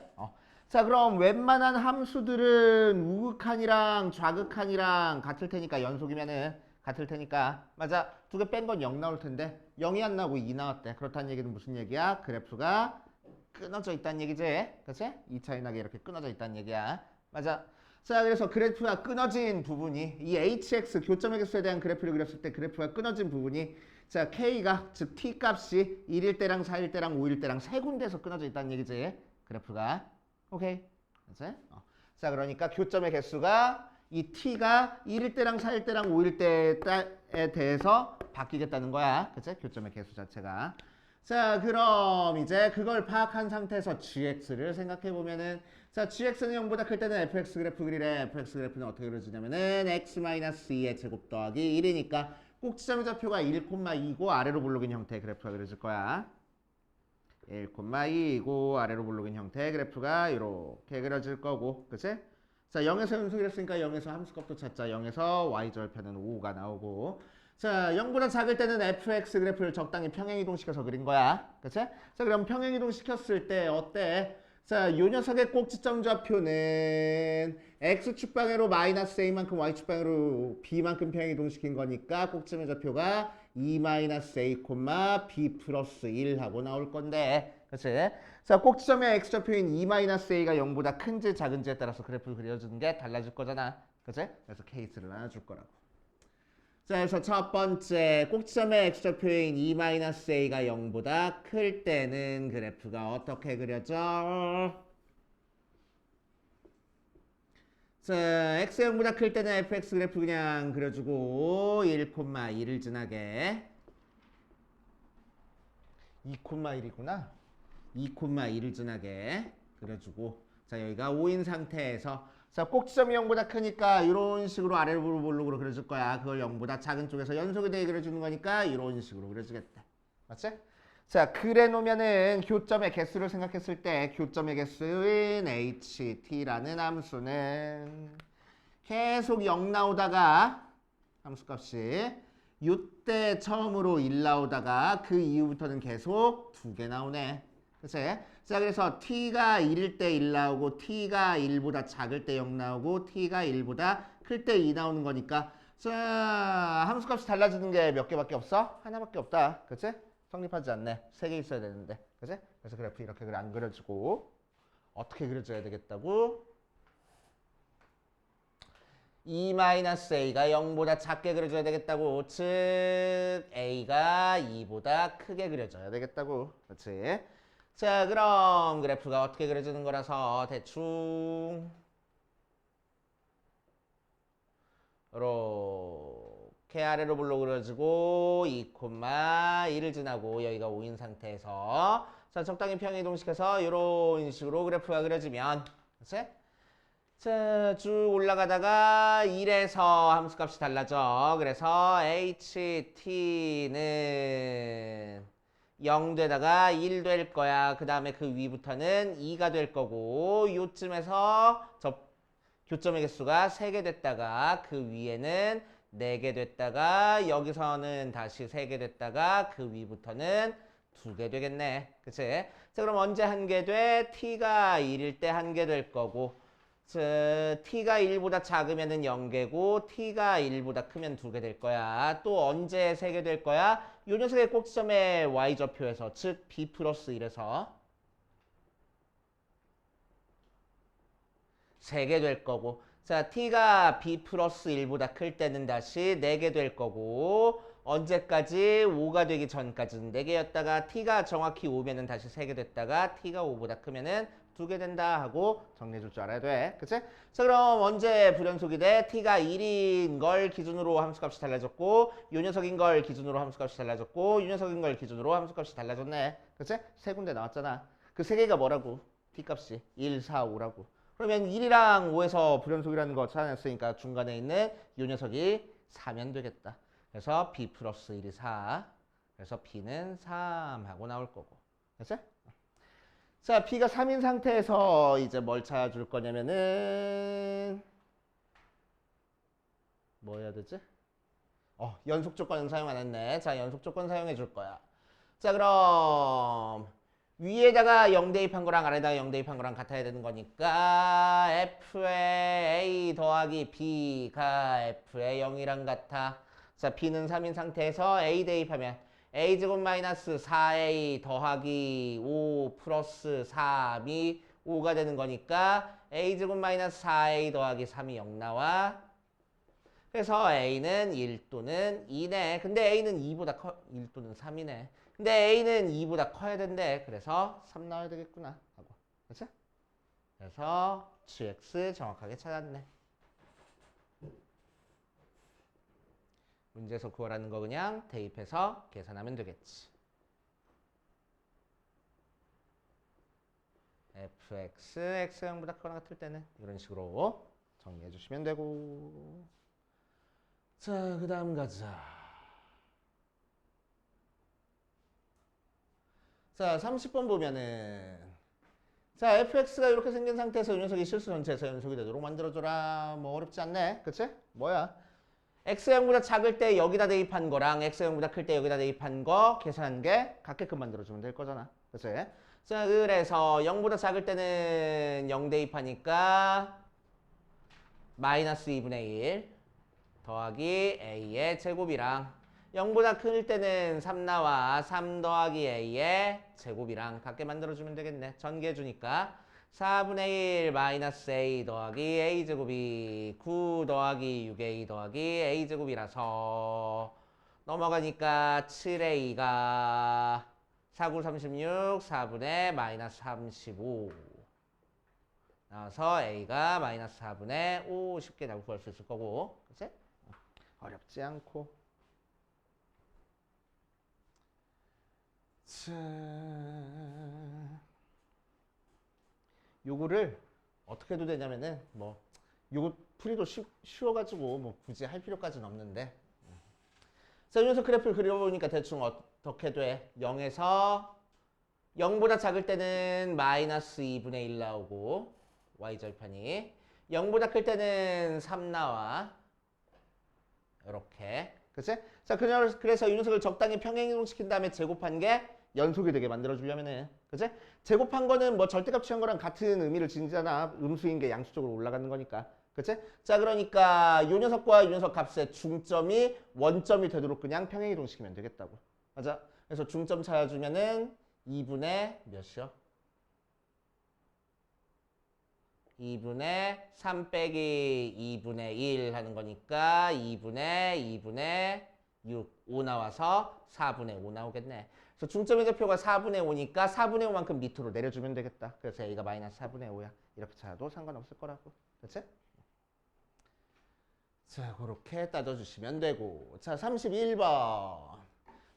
자, 그럼 웬만한 함수들은 우극한이랑 좌극한이랑 같을 테니까, 연속이면은 같을 테니까, 맞아, 두 개 뺀 건 0 나올 텐데 0이 안 나오고 2 나왔대. 그렇다는 얘기는 무슨 얘기야? 그래프가 끊어져 있다는 얘기지. 그치? 2차 인하게 이렇게 끊어져 있다는 얘기야. 맞아. 자, 그래서 그래프가 끊어진 부분이 이 hx 교점의 개수에 대한 그래프를 그렸을 때 그래프가 끊어진 부분이 자, k가 즉 t 값이 1일 때랑 4일 때랑 5일 때랑 세 군데에서 끊어져 있다는 얘기지. 그래프가. 오케이. 그치? 자, 그러니까 교점의 개수가 이 t가 1일 때랑 4일 때랑 5일 때에 대해서 바뀌겠다는 거야. 그치? 교점의 개수 자체가. 자, 그럼 이제 그걸 파악한 상태에서 gx를 생각해 보면은 자, gx는 0보다 클 때는 fx 그래프 그리래. fx 그래프는 어떻게 그려지냐면은 x-2의 제곱 더하기 1이니까 꼭지점의 좌표가 1,2고 아래로 볼록인 형태의 그래프가 그려질 거야. 1,2이고 아래로 볼록인 형태의 그래프가 이렇게 그려질 거고, 그치? 자, 0에서 연속이 됐으니까 0에서 함수값도 찾자. 0에서 y절편은 5가 나오고, 자, 0보다 작을 때는 fx 그래프를 적당히 평행이동시켜서 그린 거야. 그치? 자, 그럼 평행이동시켰을 때 어때? 자, 요 녀석의 꼭지점 좌표는 x축방으로 마이너스 a만큼 y축방으로 b만큼 평행이동시킨 거니까 꼭지점의 좌표가 2-a, b 플러스 1 하고 나올 건데, 그치? 자, 꼭지점의 x좌표인 2-a가 0보다 큰지 작은지에 따라서 그래프를 그려주는 게 달라질 거잖아. 그치? 그래서 케이스를 나눠줄 거라고. 자, 그래서 첫 번째 꼭지점의 x좌표인 2-a가 0보다 클 때는 그래프가 어떻게 그려져? 자, x 0보다 클 때는 fx 그래프 그냥 그려주고 1,2를 지나게 2,1이구나. 2,2를 지나게 그려주고 자, 여기가 5인 상태에서 자, 꼭지점이 0보다 크니까 이런 식으로 아래로 볼록으로 그려줄 거야. 그걸 0보다 작은 쪽에서 연속이 되게 그려주는 거니까 이런 식으로 그려주겠다. 맞지? 자, 그래 놓으면은 교점의 개수를 생각했을 때 교점의 개수인 ht라는 함수는 계속 0 나오다가 함수값이 요때 처음으로 1 나오다가 그 이후부터는 계속 2개 나오네. 그치? 자, 그래서 t가 1일 때 1 나오고 t가 1보다 작을 때 0 나오고 t가 1보다 클 때 2 나오는 거니까 자, 함수값이 달라지는 게 몇 개밖에 없어? 하나밖에 없다. 그치? 성립하지 않네. 3개 있어야 되는데. 그치? 그래서 그래프 이렇게 안 그려지고 어떻게 그려줘야 되겠다고? 2-a가 0보다 작게 그려줘야 되겠다고. 즉 a가 2보다 크게 그려줘야 되겠다고. 그렇지? 자, 그럼 그래프가 어떻게 그려지는 거라서 대충 이렇게 아래로 볼록 그려지고 2,1을 지나고 여기가 5인 상태에서 자, 적당히 평행이동시켜서 이런 식으로 그래프가 그려지면 그치? 자, 쭉 올라가다가 1에서 함수값이 달라져. 그래서 ht는 0 되다가 1 될 거야. 그 다음에 그 위부터는 2가 될 거고 요쯤에서 교점의 개수가 3개 됐다가 그 위에는 4개 됐다가 여기서는 다시 3개 됐다가 그 위부터는 2개 되겠네. 그치? 자, 그럼 언제 1개 돼? t가 1일 때 1개 될 거고 t가 1보다 작으면 0개고 t가 1보다 크면 2개 될 거야. 또 언제 3개 될 거야? 요 녀석의 꼭지점의 y좌표에서 즉 b 플러스 1에서 3개 될 거고 자, t가 b 플러스 1보다 클 때는 다시 4개 될 거고 언제까지? 5가 되기 전까지는 4개였다가 t가 정확히 5면은 다시 3개 됐다가 t가 5보다 크면은 2개 된다 하고 정리해 줄 줄 알아야 돼. 그치? 자, 그럼 언제 불연속이 돼? t가 1인 걸 기준으로 함수값이 달라졌고 요 녀석인 걸 기준으로 함수값이 달라졌고 요 녀석인 걸 기준으로 함수값이 달라졌네. 그치? 세 군데 나왔잖아. 그 세 개가 뭐라고? t값이 1, 4, 5라고. 그러면 1이랑 5에서 불연속이라는 거 찾아냈으니까 중간에 있는 요 녀석이 4면 되겠다. 그래서 b 플러스 1이 4. 그래서 b는 3 하고 나올 거고. 됐어? 자, b가 3인 상태에서 이제 뭘 찾아줄 거냐면은 뭐 해야 되지? 연속 조건은 사용 안 했네. 자, 연속 조건 사용해 줄 거야. 자, 그럼 위에다가 0 대입한 거랑 아래다가 0 대입한 거랑 같아야 되는 거니까 f의 a 더하기 b가 f의 0이랑 같아. 자, b는 3인 상태에서 a 대입하면 a제곱 마이너스 4a 더하기 5 플러스 3이 5가 되는 거니까 a제곱 마이너스 4a 더하기 3이 0 나와. 그래서 a는 1 또는 2네. 근데 a는 2보다 커. 1 또는 3이네. 근데 a는 2보다 커야 된대. 그래서 3 나와야 되겠구나 하고. 그렇지? 그래서 gx 정확하게 찾았네. 문제에서 구하라는 거 그냥 대입해서 계산하면 되겠지. fx, x가 0보다 크거나 같을 때는 이런 식으로 정리해 주시면 되고. 자, 그 다음 가자. 자, 30번 보면은 자, fx가 이렇게 생긴 상태에서 이 녀석이 실수 전체에서 연속이 되도록 만들어줘라. 뭐 어렵지 않네. 그치? 뭐야? x가 0보다 작을 때 여기다 대입한 거랑 x가 0보다 클 때 여기다 대입한 거 계산한 게 같게끔 만들어주면 될 거잖아. 그치? 자, 그래서 0보다 작을 때는 0 대입하니까 마이너스 2분의 1 더하기 a의 제곱이랑 0보다 클 때는 3 나와 3 더하기 a의 제곱이랑 같게 만들어주면 되겠네. 전개해주니까 4분의 1 마이너스 a 더하기 a 제곱이 9 더하기 6a 더하기 a 제곱이라서 넘어가니까 7a가 4, 9, 36 4분의 마이너스 35 나와서 a가 마이너스 4분의 5 쉽게 나고 구할 수 있을 거고. 그치? 어렵지 않고. 자, 요거를 어떻게 해도 되냐면은 뭐 요거 풀이도 쉬워가지고 뭐 굳이 할 필요까지는 없는데. 자, 이 녀석 그래프를 그려보니까 대충 어떻게 돼? 0에서 0보다 작을 때는 마이너스 2분의 1 나오고 y절편이 0보다 클 때는 3 나와. 이렇게. 그치? 자, 그래서 이 녀석을 적당히 평행이동시킨 다음에 제곱한 게 연속이 되게 만들어주려면은. 그치? 제곱한 거는 뭐 절대값 취한 거랑 같은 의미를 지니잖아. 음수인 게 양수적으로 올라가는 거니까. 그치? 자, 그러니까 이 녀석과 이 녀석 값의 중점이 원점이 되도록 그냥 평행이동시키면 되겠다고. 맞아? 그래서 중점 찾아주면은 2분의 몇이요? 2분의 3 빼기 2분의 1 하는 거니까 2분의 6, 5 나와서 4분의 5 나오겠네. 그래서 중점의 좌표가 4분의 5니까 4분의 5만큼 밑으로 내려주면 되겠다. 그래서 a가 마이너스 4분의 5야. 이렇게 찾아도 상관없을 거라고. 그치? 자, 그렇게 따져주시면 되고. 자, 31번.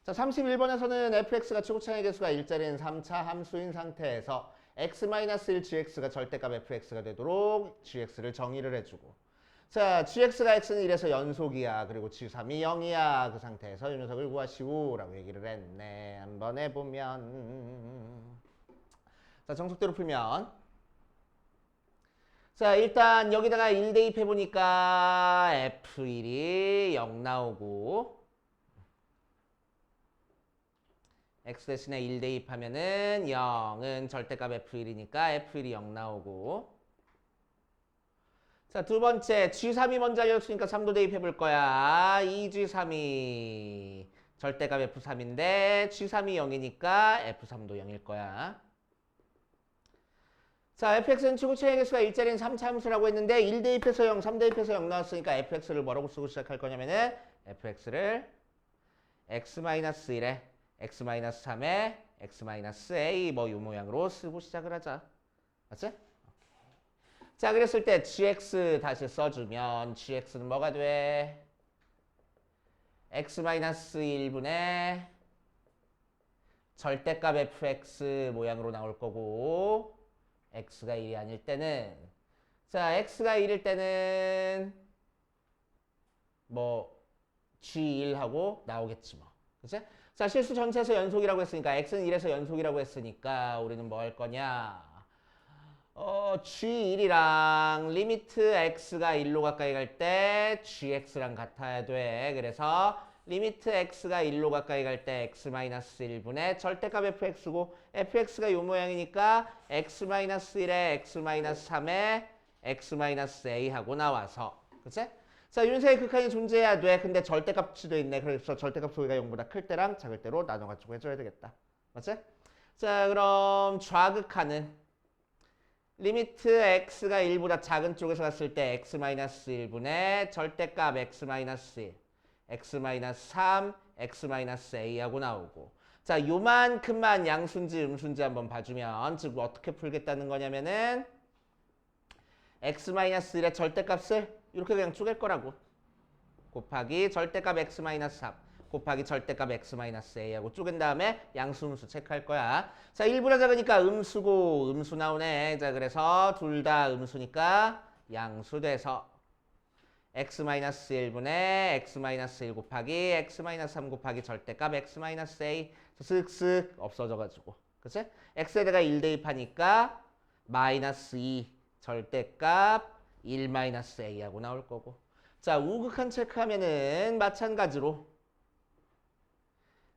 자, 31번에서는 fx가 최고차의 개수가 1짜리인 3차 함수인 상태에서 x-1 gx가 절대값 fx가 되도록 gx를 정의를 해주고. 자, gx가 x는 1에서 연속이야. 그리고 g3이 0이야. 그 상태에서 이 녀석을 구하시오 라고 얘기를 했네. 한번 해보면. 자, 정석대로 풀면. 자, 일단 여기다가 1 대입해보니까 f1이 0 나오고 x 대신에 1 대입하면은 0은 절대값 f1이니까 f1이 0 나오고. 자, 두 번째 g3이 먼저 알려줬으니까 3도 대입해 볼 거야. 2g3이 절대값 f3인데 g3이 0이니까 f3도 0일 거야. 자, fx는 최고차의 개수가 1짜리인 3차 함수라고 했는데 1 대입해서 0, 3 대입해서 0 나왔으니까 fx를 뭐라고 쓰고 시작할 거냐면은 fx를 x-1에 x-3에 x-a 뭐 이 모양으로 쓰고 시작을 하자. 맞지? 자, 그랬을 때 gx 다시 써주면 gx는 뭐가 돼? x-1분의 절대값 fx 모양으로 나올 거고 x가 1이 아닐 때는 자, x가 1일 때는 뭐 g1하고 나오겠지 뭐. 그치? 자, 실수 전체에서 연속이라고 했으니까 x는 1에서 연속이라고 했으니까 우리는 뭐 할 거냐? g1이랑 리미트 x가 1로 가까이 갈 때 gx랑 같아야 돼. 그래서 리미트 x가 1로 가까이 갈 때 x-1분의 절대값 fx고 fx가 이 모양이니까 x-1에 x-3에 x-a 하고 나와서. 그치? 자, 윤세의 극한이 존재해야 돼. 근데 절대값이 돼 있네. 그래서 절대값 소리가 0보다 클 때랑 작을 때로 나눠가지고 해줘야 되겠다. 맞지? 자, 그럼 좌극한은 리미트 x가 1보다 작은 쪽에서 갔을 때 x-1분의 절대값 x-1, x-3, x-a하고 나오고. 자, 요만큼만 양수인지 음수인지 한번 봐주면 즉 어떻게 풀겠다는 거냐면은 x-1의 절대값을 이렇게 그냥 쪼갤 거라고. 곱하기 절대값 x-3 곱하기 절대값 x-a하고 쪼갠 다음에 양수 음수 체크할 거야. 자, 1보다 작으니까 음수고 음수 나오네. 자, 그래서 둘 다 음수니까 양수 돼서 x-1분의 x-1 곱하기 x-3 곱하기 절대값 x-a 쓱쓱 없어져가지고 그치? x에 대가 1 대입하니까 마이너스 2 절대값 1-a하고 나올 거고. 자, 우극한 체크하면은 마찬가지로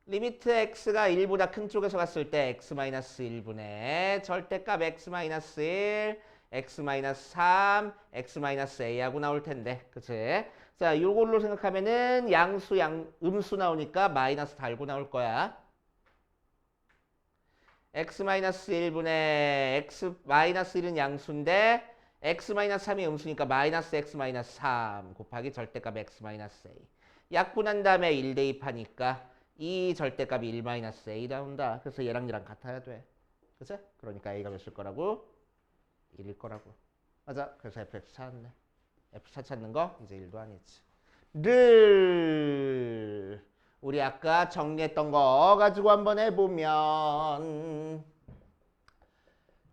리미트 x가 1보다 큰 쪽에서 갔을 때 x-1분의 절대값 x-1, x-3, x-a하고 나올 텐데. 그치? 자, 요걸로 생각하면은 음수 나오니까 마이너스 달고 나올 거야. x-1분의 x-1은 양수인데 x-3이 음수니까 마이너스 x-3 곱하기 절대값 x-a. 약분한 다음에 1 대입하니까 이 절대값이 1-a 나온다. 그래서 얘랑 같아야 돼. 그치? 그러니까 a가 몇일 거라고? 1일 거라고. 맞아. 그래서 fx 찾았네. f4 찾는 거 이제 1도 아니지. 를 우리 아까 정리했던 거 가지고 한번 해보면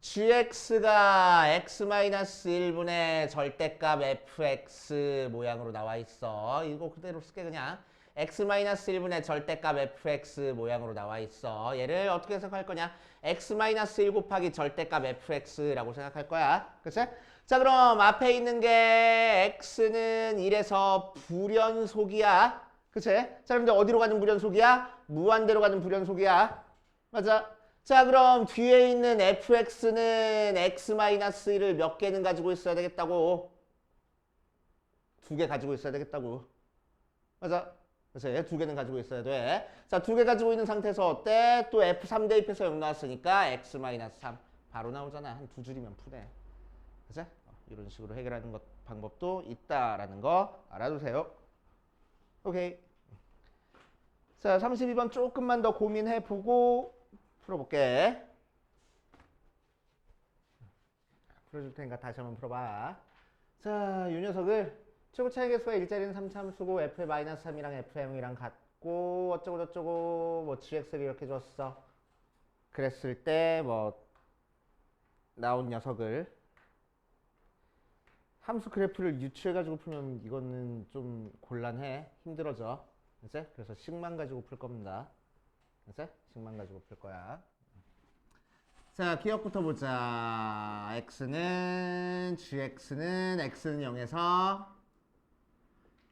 gx가 x-1분의 절대값 fx 모양으로 나와 있어. 이거 그대로 쓸게 그냥. x-1분의 절대값 fx 모양으로 나와 있어. 얘를 어떻게 해석할 거냐? x-1 곱하기 절대값 fx라고 생각할 거야. 그치? 자, 그럼 앞에 있는 게 x는 1에서 불연속이야. 그치? 자, 그럼 어디로 가는 불연속이야? 무한대로 가는 불연속이야. 맞아. 자, 그럼 뒤에 있는 fx는 x-1을 몇 개는 가지고 있어야 되겠다고? 2개 가지고 있어야 되겠다고. 맞아. 그래서 얘 2개는 가지고 있어야 돼. 자, 2개 가지고 있는 상태에서 어때? 또 f3 대입해서 0 나왔으니까 x-3 바로 나오잖아. 한 2줄이면 푸네. 그치? 이런 식으로 해결하는 방법도 있다라는 거 알아두세요. 오케이. 자, 32번 조금만 더 고민해보고 풀어볼게. 풀어줄 테니까 다시 한번 풀어봐. 자, 이 녀석을 최고 차이 개수가 일자리는 3참수고 f의 마이너스 3이랑 f의 0이랑 같고 어쩌고 저쩌고 뭐 gx를 이렇게 줬어. 그랬을 때 뭐 나온 녀석을 함수 그래프를 유추해가지고 풀면 이거는 좀 곤란해. 힘들어져. 이제 그래서 식만 가지고 풀 겁니다. 이제 식만 가지고 풀 거야. 자, 기억부터 보자. x는 gx는 x는 0에서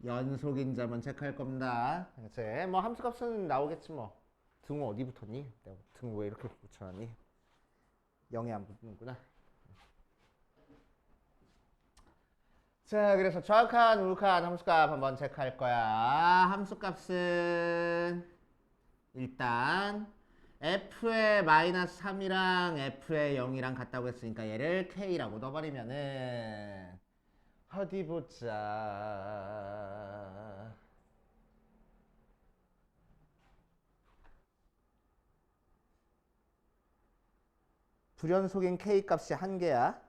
연속인 점은 체크할 겁니다. 이제 뭐 함수값은 나오겠지 뭐. 등호 어디 붙었니? 내가 등호 왜 이렇게 붙여놨니? 0에 안 붙는구나. 자, 그래서 정확한 우극한 함수값 한번 체크할 거야. 함수값은 일단 f의 마이너스 3이랑 f의 0이랑 같다고 했으니까 얘를 k라고 넣어버리면은 어디 보자. 불연속인 k 값이 1개야.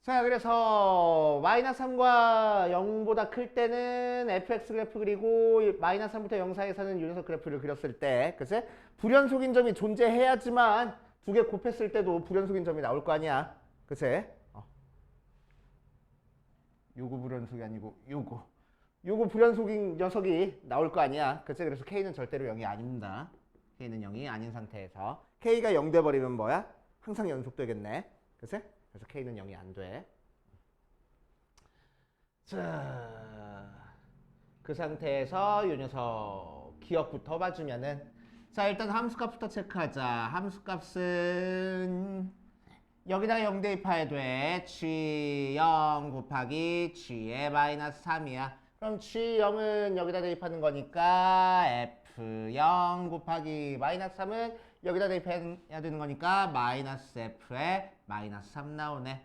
자, 그래서 마이너스 3과 0보다 클 때는 fx 그래프 그리고 마이너스 3부터 0 사이에서는 이 녀석 그래프를 그렸을 때 그치? 불연속인 점이 존재해야지만 2개 곱했을 때도 불연속인 점이 나올 거 아니야. 그치? 요거 불연속이 아니고 요거 불연속인 녀석이 나올 거 아니야. 그치? 그래서 k는 절대로 0이 아닙니다. k는 0이 아닌 상태에서 k가 0 돼버리면 뭐야? 항상 연속되겠네. 그치? 그래서 k는 0이 안 돼. 자, 그 상태에서 이 녀석 기억부터 봐주면은 자, 일단 함수값부터 체크하자. 함수값은 여기다가 0 대입해야 돼. g0 곱하기 g의 마이너스 3이야. 그럼 G0은 여기다 대입하는 거니까 F0 곱하기 마이너스 3은 여기다 대입해야 되는 거니까 마이너스 F에 마이너스 3 나오네.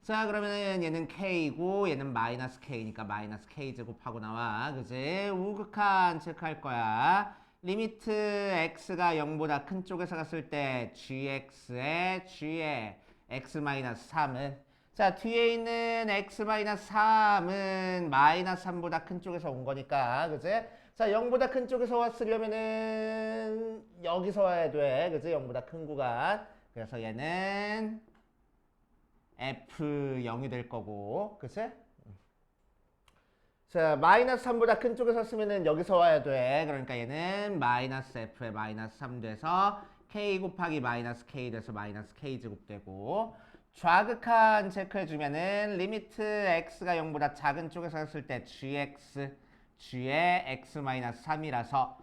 자, 그러면은 얘는 K고 얘는 마이너스 K니까 마이너스 K 제곱하고 나와. 그지? 우극한 체크할 거야. 리미트 x가 0보다 큰 쪽에서 갔을 때 gx에 g에 x 마이너스 3은 자, 뒤에 있는 x-3은 마이너스 3보다 큰 쪽에서 온 거니까, 그지? 자, 0보다 큰 쪽에서 왔으려면은 여기서 와야 돼, 그지? 0보다 큰 구간. 그래서 얘는 f0이 될 거고, 그지? 자, 마이너스 3보다 큰 쪽에서 왔으면은 여기서 와야 돼. 그러니까 얘는 마이너스 f에 마이너스 3 돼서 k 곱하기 마이너스 k 돼서 마이너스 k 제곱 되고, 좌극한 체크해주면은 리미트 x가 0보다 작은 쪽에서 했을 때 gx, g의 x-3이라서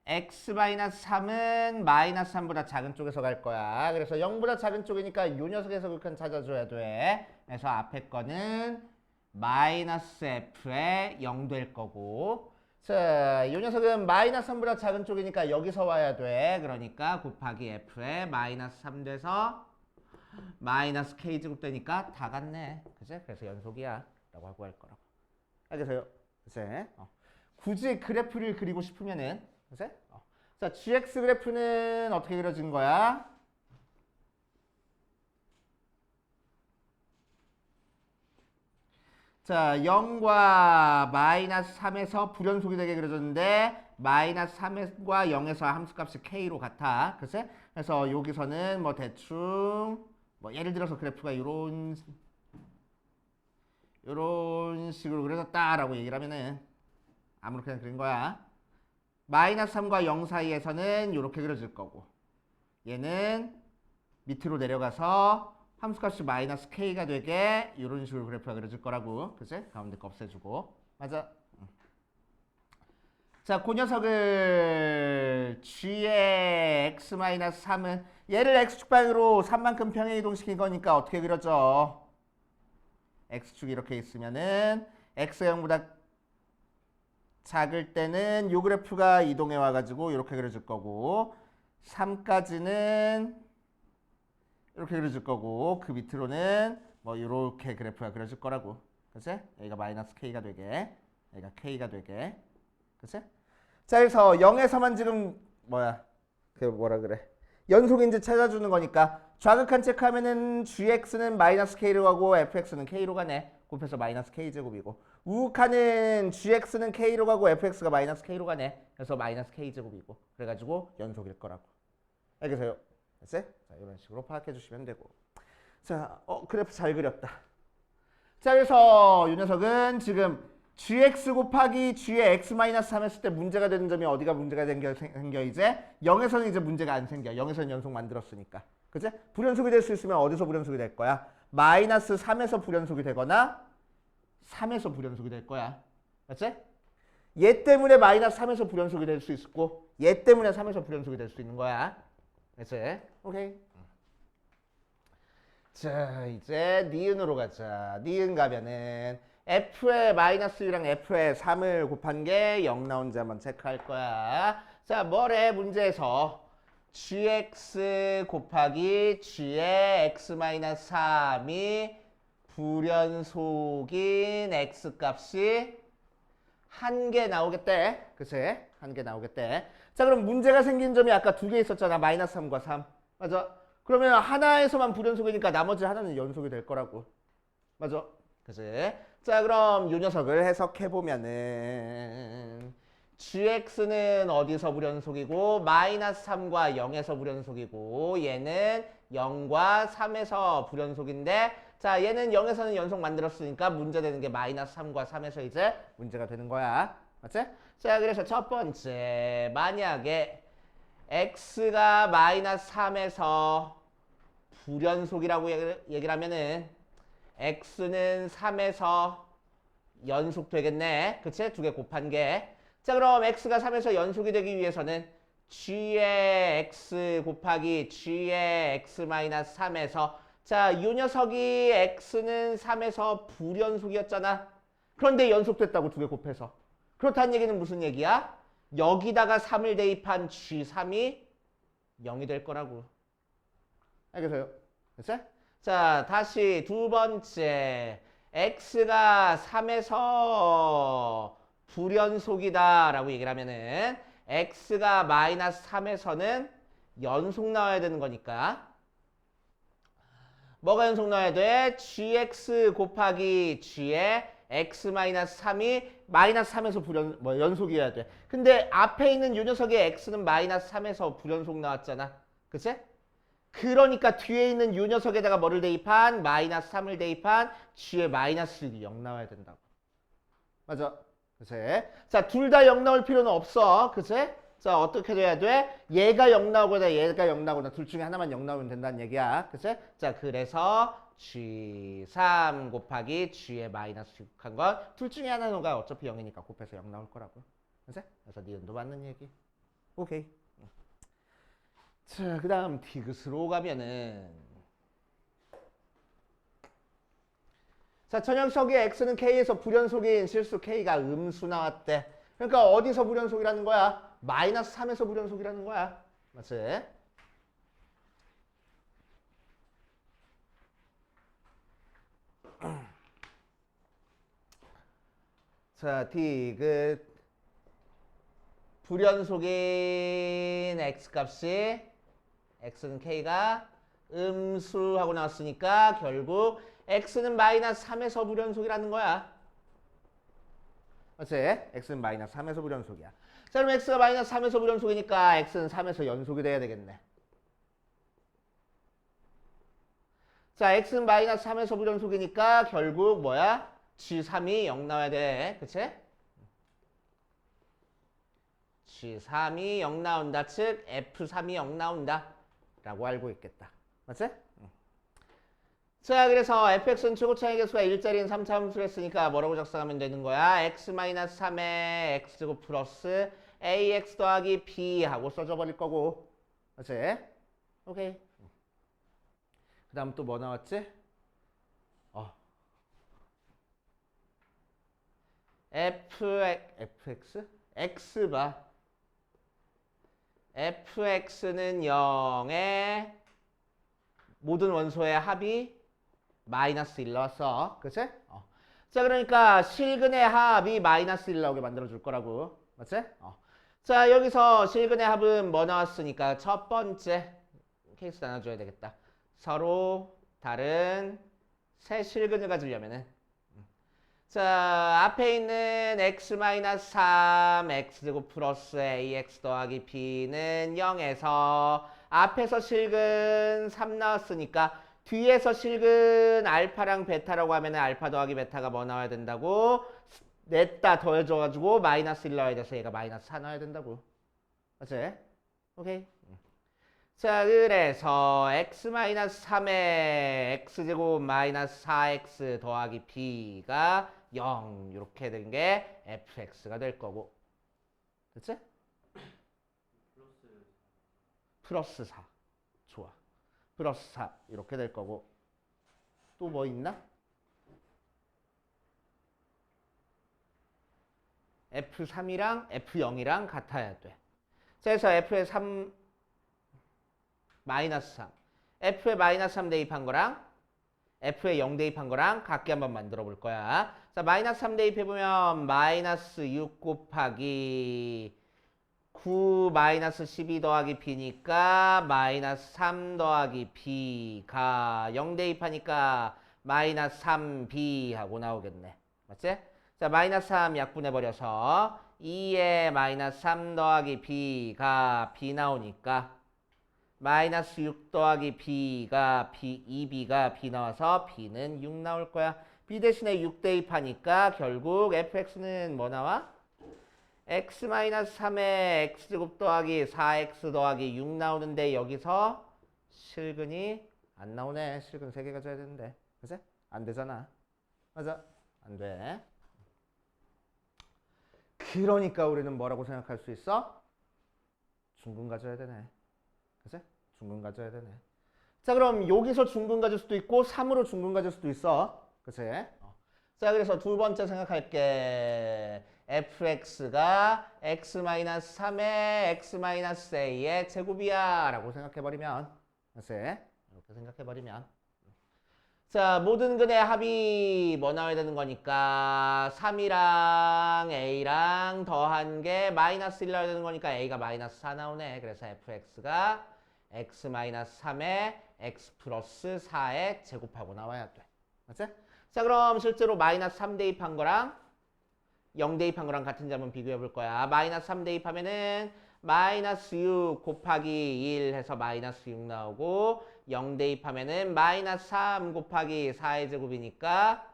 x-3은 마이너스 3보다 작은 쪽에서 갈 거야. 그래서 0보다 작은 쪽이니까 이 녀석에서 극한 찾아줘야 돼. 그래서 앞에 거는 마이너스 f에 0 될 거고, 자, 이 녀석은 마이너스 3보다 작은 쪽이니까 여기서 와야 돼. 그러니까 곱하기 f에 마이너스 3 돼서 마이너스 k 제곱 되니까 다 같네. 그치? 그래서 연속이야 라고 하고 할 거라고. 알겠어요? 그치? 굳이 그래프를 그리고 싶으면은, 그치? 자, gx 그래프는 어떻게 그려진 거야? 자, 0과 마이너스 3에서 불연속이 되게 그려졌는데 마이너스 3과 0에서 함수값이 k로 같아. 그치? 그래서 여기서는 뭐 대충 뭐 예를 들어서 그래프가 요런 식으로 그려졌다라고 얘기를 하면은 아무렇게나 그린 거야. 마이너스 3과 0 사이에서는 이렇게 그려질 거고, 얘는 밑으로 내려가서 함수값이 마이너스 k가 되게 이런 식으로 그래프가 그려질 거라고. 그치? 가운데 거 없애주고. 맞아. 자, 그 녀석을 g의 x-3은 얘를 x축방으로 3만큼 평행 이동시킨 거니까 어떻게 그려져? x축이 이렇게 있으면은 x가 0보다 작을 때는 이 그래프가 이동해 와가지고 이렇게 그려질 거고, 3까지는 이렇게 그려질 거고, 그 밑으로는 뭐 이렇게 그래프가 그려질 거라고. 그치? 여기가 마이너스 k가 되게, 여기가 k가 되게. 그치? 자, 그래서 0에서만 지금 그 뭐라 그래? 연속인지 찾아주는 거니까 좌극한 체크하면은 gx는 마이너스 k로 가고 fx는 k로 가네. 곱해서 마이너스 k 제곱이고, 우극한은 gx는 k로 가고 fx가 마이너스 k로 가네. 그래서 마이너스 k 제곱이고, 그래가지고 연속일 거라고. 알겠어요? 됐지? 자, 이런 식으로 파악해 주시면 되고. 자, 그래프 잘 그렸다. 자, 그래서 이 녀석은 지금 gx 곱하기 g의 x-3 했을 때 문제가 되는 점이 어디가 문제가 생겨 이제? 0에서는 이제 문제가 안 생겨. 0에서는 연속 만들었으니까. 그치? 불연속이 될 수 있으면 어디서 불연속이 될 거야? 마이너스 3에서 불연속이 되거나 3에서 불연속이 될 거야. 맞지? 얘 때문에 마이너스 3에서 불연속이 될 수 있고, 얘 때문에 3에서 불연속이 될 수 있는 거야. 그치? 오케이. 자, 이제 니은으로 가자. 니은 가면은 f의 마이너스 2랑 f의 3을 곱한 게 0 나온지 한번 체크할 거야. 자, 뭐래? 문제에서 gx 곱하기 g의 x-3이 불연속인 x값이 1개 나오겠대. 그치? 1개 나오겠대. 자, 그럼 문제가 생긴 점이 아까 2개 있었잖아. 마이너스 3과 3. 맞아? 그러면 하나에서만 불연속이니까 나머지 하나는 연속이 될 거라고. 맞아? 그치? 자, 그럼 이 녀석을 해석해보면은 gx는 어디서 불연속이고 마이너스 3과 0에서 불연속이고, 얘는 0과 3에서 불연속인데, 자, 얘는 0에서는 연속 만들었으니까 문제 되는 게 마이너스 3과 3에서 이제 문제가 되는 거야. 맞지? 자, 그래서 첫 번째, 만약에 x가 마이너스 3에서 불연속이라고 얘기를 하면은 x는 3에서 연속 되겠네. 그치? 두 개 곱한 게. 자, 그럼 x가 3에서 연속이 되기 위해서는 g의 x 곱하기 g의 x-3에서, 자, 이 녀석이 x는 3에서 불연속이었잖아. 그런데 연속됐다고 두 개 곱해서. 그렇다는 얘기는 무슨 얘기야? 여기다가 3을 대입한 G3이 0이 될 거라고. 알겠어요? 됐어요? 자, 다시 두 번째. x가 3에서 불연속이다 라고 얘기를 하면은 x가 마이너스 3에서는 연속 나와야 되는 거니까 뭐가 연속 나와야 돼? gx 곱하기 g의 x 마이너스 3이 마이너스 3에서 연속이어야 돼. 근데 앞에 있는 요 녀석의 x는 마이너스 3에서 불연속 나왔잖아. 그치? 그러니까 뒤에 있는 요 녀석에다가 뭐를 대입한? 마이너스 3을 대입한 g의 마이너스 1이 0 나와야 된다고. 맞아. 그치? 자, 둘 다 0 나올 필요는 없어. 그치? 자, 어떻게 돼야 돼? 얘가 0 나오거나 얘가 0 나오거나 둘 중에 하나만 0 나오면 된다는 얘기야. 그치? 자, 그래서 G3 곱하기 G의 마이너스 6한 건 둘 중에 하나가 어차피 0이니까 곱해서 0 나올 거라고. 그치? 그래서 니은도 맞는 얘기. 오케이. 자, 그 다음 디귿으로 가면은 자, 전형석의 x는 k에서 불연속인 실수 k가 음수 나왔대. 그러니까 어디서 불연속이라는 거야? 마이너스 3에서 불연속이라는 거야. 맞지? 자, 디귿 불연속인 x값이 x는 k가 음수하고 나왔으니까 결국 x는 마이너스 3에서 불연속이라는 거야. 맞지? x는 마이너스 3에서 불연속이야. 자, 그럼 x가 마이너스 3에서 불연속이니까 x는 3에서 연속이 돼야 되겠네. 자, x는 마이너스 3에서 불연속이니까 결국 뭐야? g3이 0 나와야 돼. 그치? g3이 0 나온다. 즉 f3이 0 나온다. 라고 알고 있겠다. 맞지? 자, 그래서 fx는 최고차의 개수가 1자리인 3차 함수를 했으니까 뭐라고 작성하면 되는 거야? x-3의 x제곱 플러스 ax 더하기 b 하고 써줘 버릴 거고. 맞지? 오케이. 그 다음 또 뭐 나왔지? fx? x 봐. fx는 0에 모든 원소의 합이 마이너스 1 나왔어. 그치? 자, 그러니까 실근의 합이 마이너스 1 나오게 만들어줄 거라고. 맞지? 자, 여기서 실근의 합은 뭐 나왔으니까 첫 번째 케이스 나눠줘야 되겠다. 서로 다른 새 실근을 가지려면은 자, 앞에 있는 x-3 x제곱 플러스 ax 더하기 b는 0에서 앞에서 실근 3 나왔으니까 뒤에서 실근 알파랑 베타라고 하면 알파 더하기 베타가 뭐 나와야 된다고? 냈다 더해줘가지고 마이너스 1 나와야 돼서 얘가 마이너스 4 나와야 된다고. 맞지? 오케이. 자, 그래서 x-3의 x제곱 마이너스 4x 더하기 b가 0 이렇게 된 게 fx가 될 거고. 됐지? 플러스 4. 좋아. 플러스 4 이렇게 될 거고. 또 뭐 있나? f3이랑 f0이랑 같아야 돼. 자, 그래서 f의 3 마이너스 3 f에 마이너스 3 대입한 거랑 f에 0 대입한 거랑 같게 한번 만들어 볼 거야. 자, 마이너스 3 대입해보면 마이너스 6 곱하기 9 마이너스 12 더하기 b니까 마이너스 3 더하기 b가 0 대입하니까 마이너스 3b 하고 나오겠네. 맞지? 자, 마이너스 3 약분해버려서 2에 마이너스 3 더하기 b가 b 나오니까 마이너스 6 더하기 b가 2b가 b 나와서 b는 6 나올 거야. b 대신에 6 대입하니까 결국 fx는 뭐 나와? x-3의 x제곱 더하기 4x 더하기 6 나오는데 여기서 실근이 안 나오네. 실근 3개 가져야 되는데. 그치? 안 되잖아. 맞아? 안 돼. 그러니까 우리는 뭐라고 생각할 수 있어? 중근 가져야 되네. 그치? 중근 가져야 되네. 자, 그럼 여기서 중근 가질 수도 있고 3으로 중근 가질 수도 있어. 그치? 자, 그래서 두 번째 생각할게. fx가 x-3의 x-a의 제곱이야 라고 생각해버리면 글쎄 이렇게 생각해버리면 자, 모든 근의 합이 뭐 나와야 되는 거니까 3이랑 a랑 더한 게 마이너스 1 나와야 되는 거니까 a가 마이너스 4 나오네. 그래서 fx가 x-3의 x 플러스 4의 제곱하고 나와야 돼. 맞지? 자, 그럼 실제로 마이너스 3 대입한 거랑 0 대입한 거랑 같은지 한번 비교해 볼 거야. 마이너스 3 대입하면은 마이너스 6 곱하기 1 해서 마이너스 6 나오고 0 대입하면은 마이너스 3 곱하기 4의 제곱이니까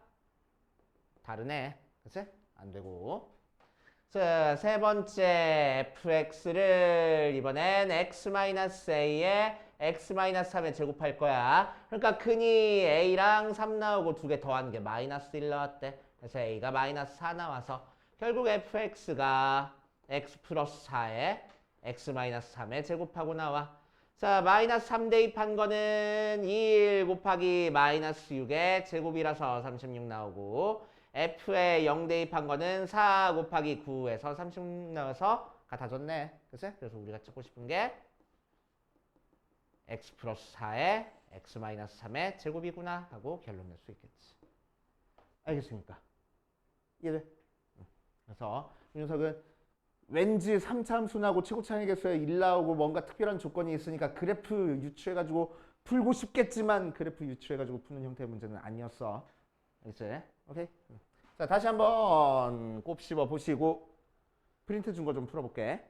다르네. 그치? 안 되고. 자, 세 번째 fx를 이번엔 x-a에 x-3에 제곱할 거야. 그러니까 흔히 a랑 3 나오고 두 개 더한 게 마이너스 1 나왔대. 그래서 a가 마이너스 4 나와서 결국 fx가 x 플러스 4에 x-3에 제곱하고 나와. 자, 마이너스 3 대입한 거는 1 곱하기 마이너스 6의 제곱이라서 36 나오고 f에 0 대입한 거는 4 곱하기 9에서 36 나와서 같아졌네. 그치? 그래서 우리가 찾고 싶은 게 x 플러스 4에 x-3의 제곱이구나 하고 결론 낼 수 있겠지. 알겠습니까? 이해돼? 그래서 이 녀석은 왠지 3차 함수나고 최고차항의 개수에 1 나오고 뭔가 특별한 조건이 있으니까 그래프 유추해가지고 풀고 싶겠지만 그래프 유추해가지고 푸는 형태의 문제는 아니었어. 알겠지? 오케이? 자, 다시 한번 곱씹어 보시고 프린트 준 거 좀 풀어볼게.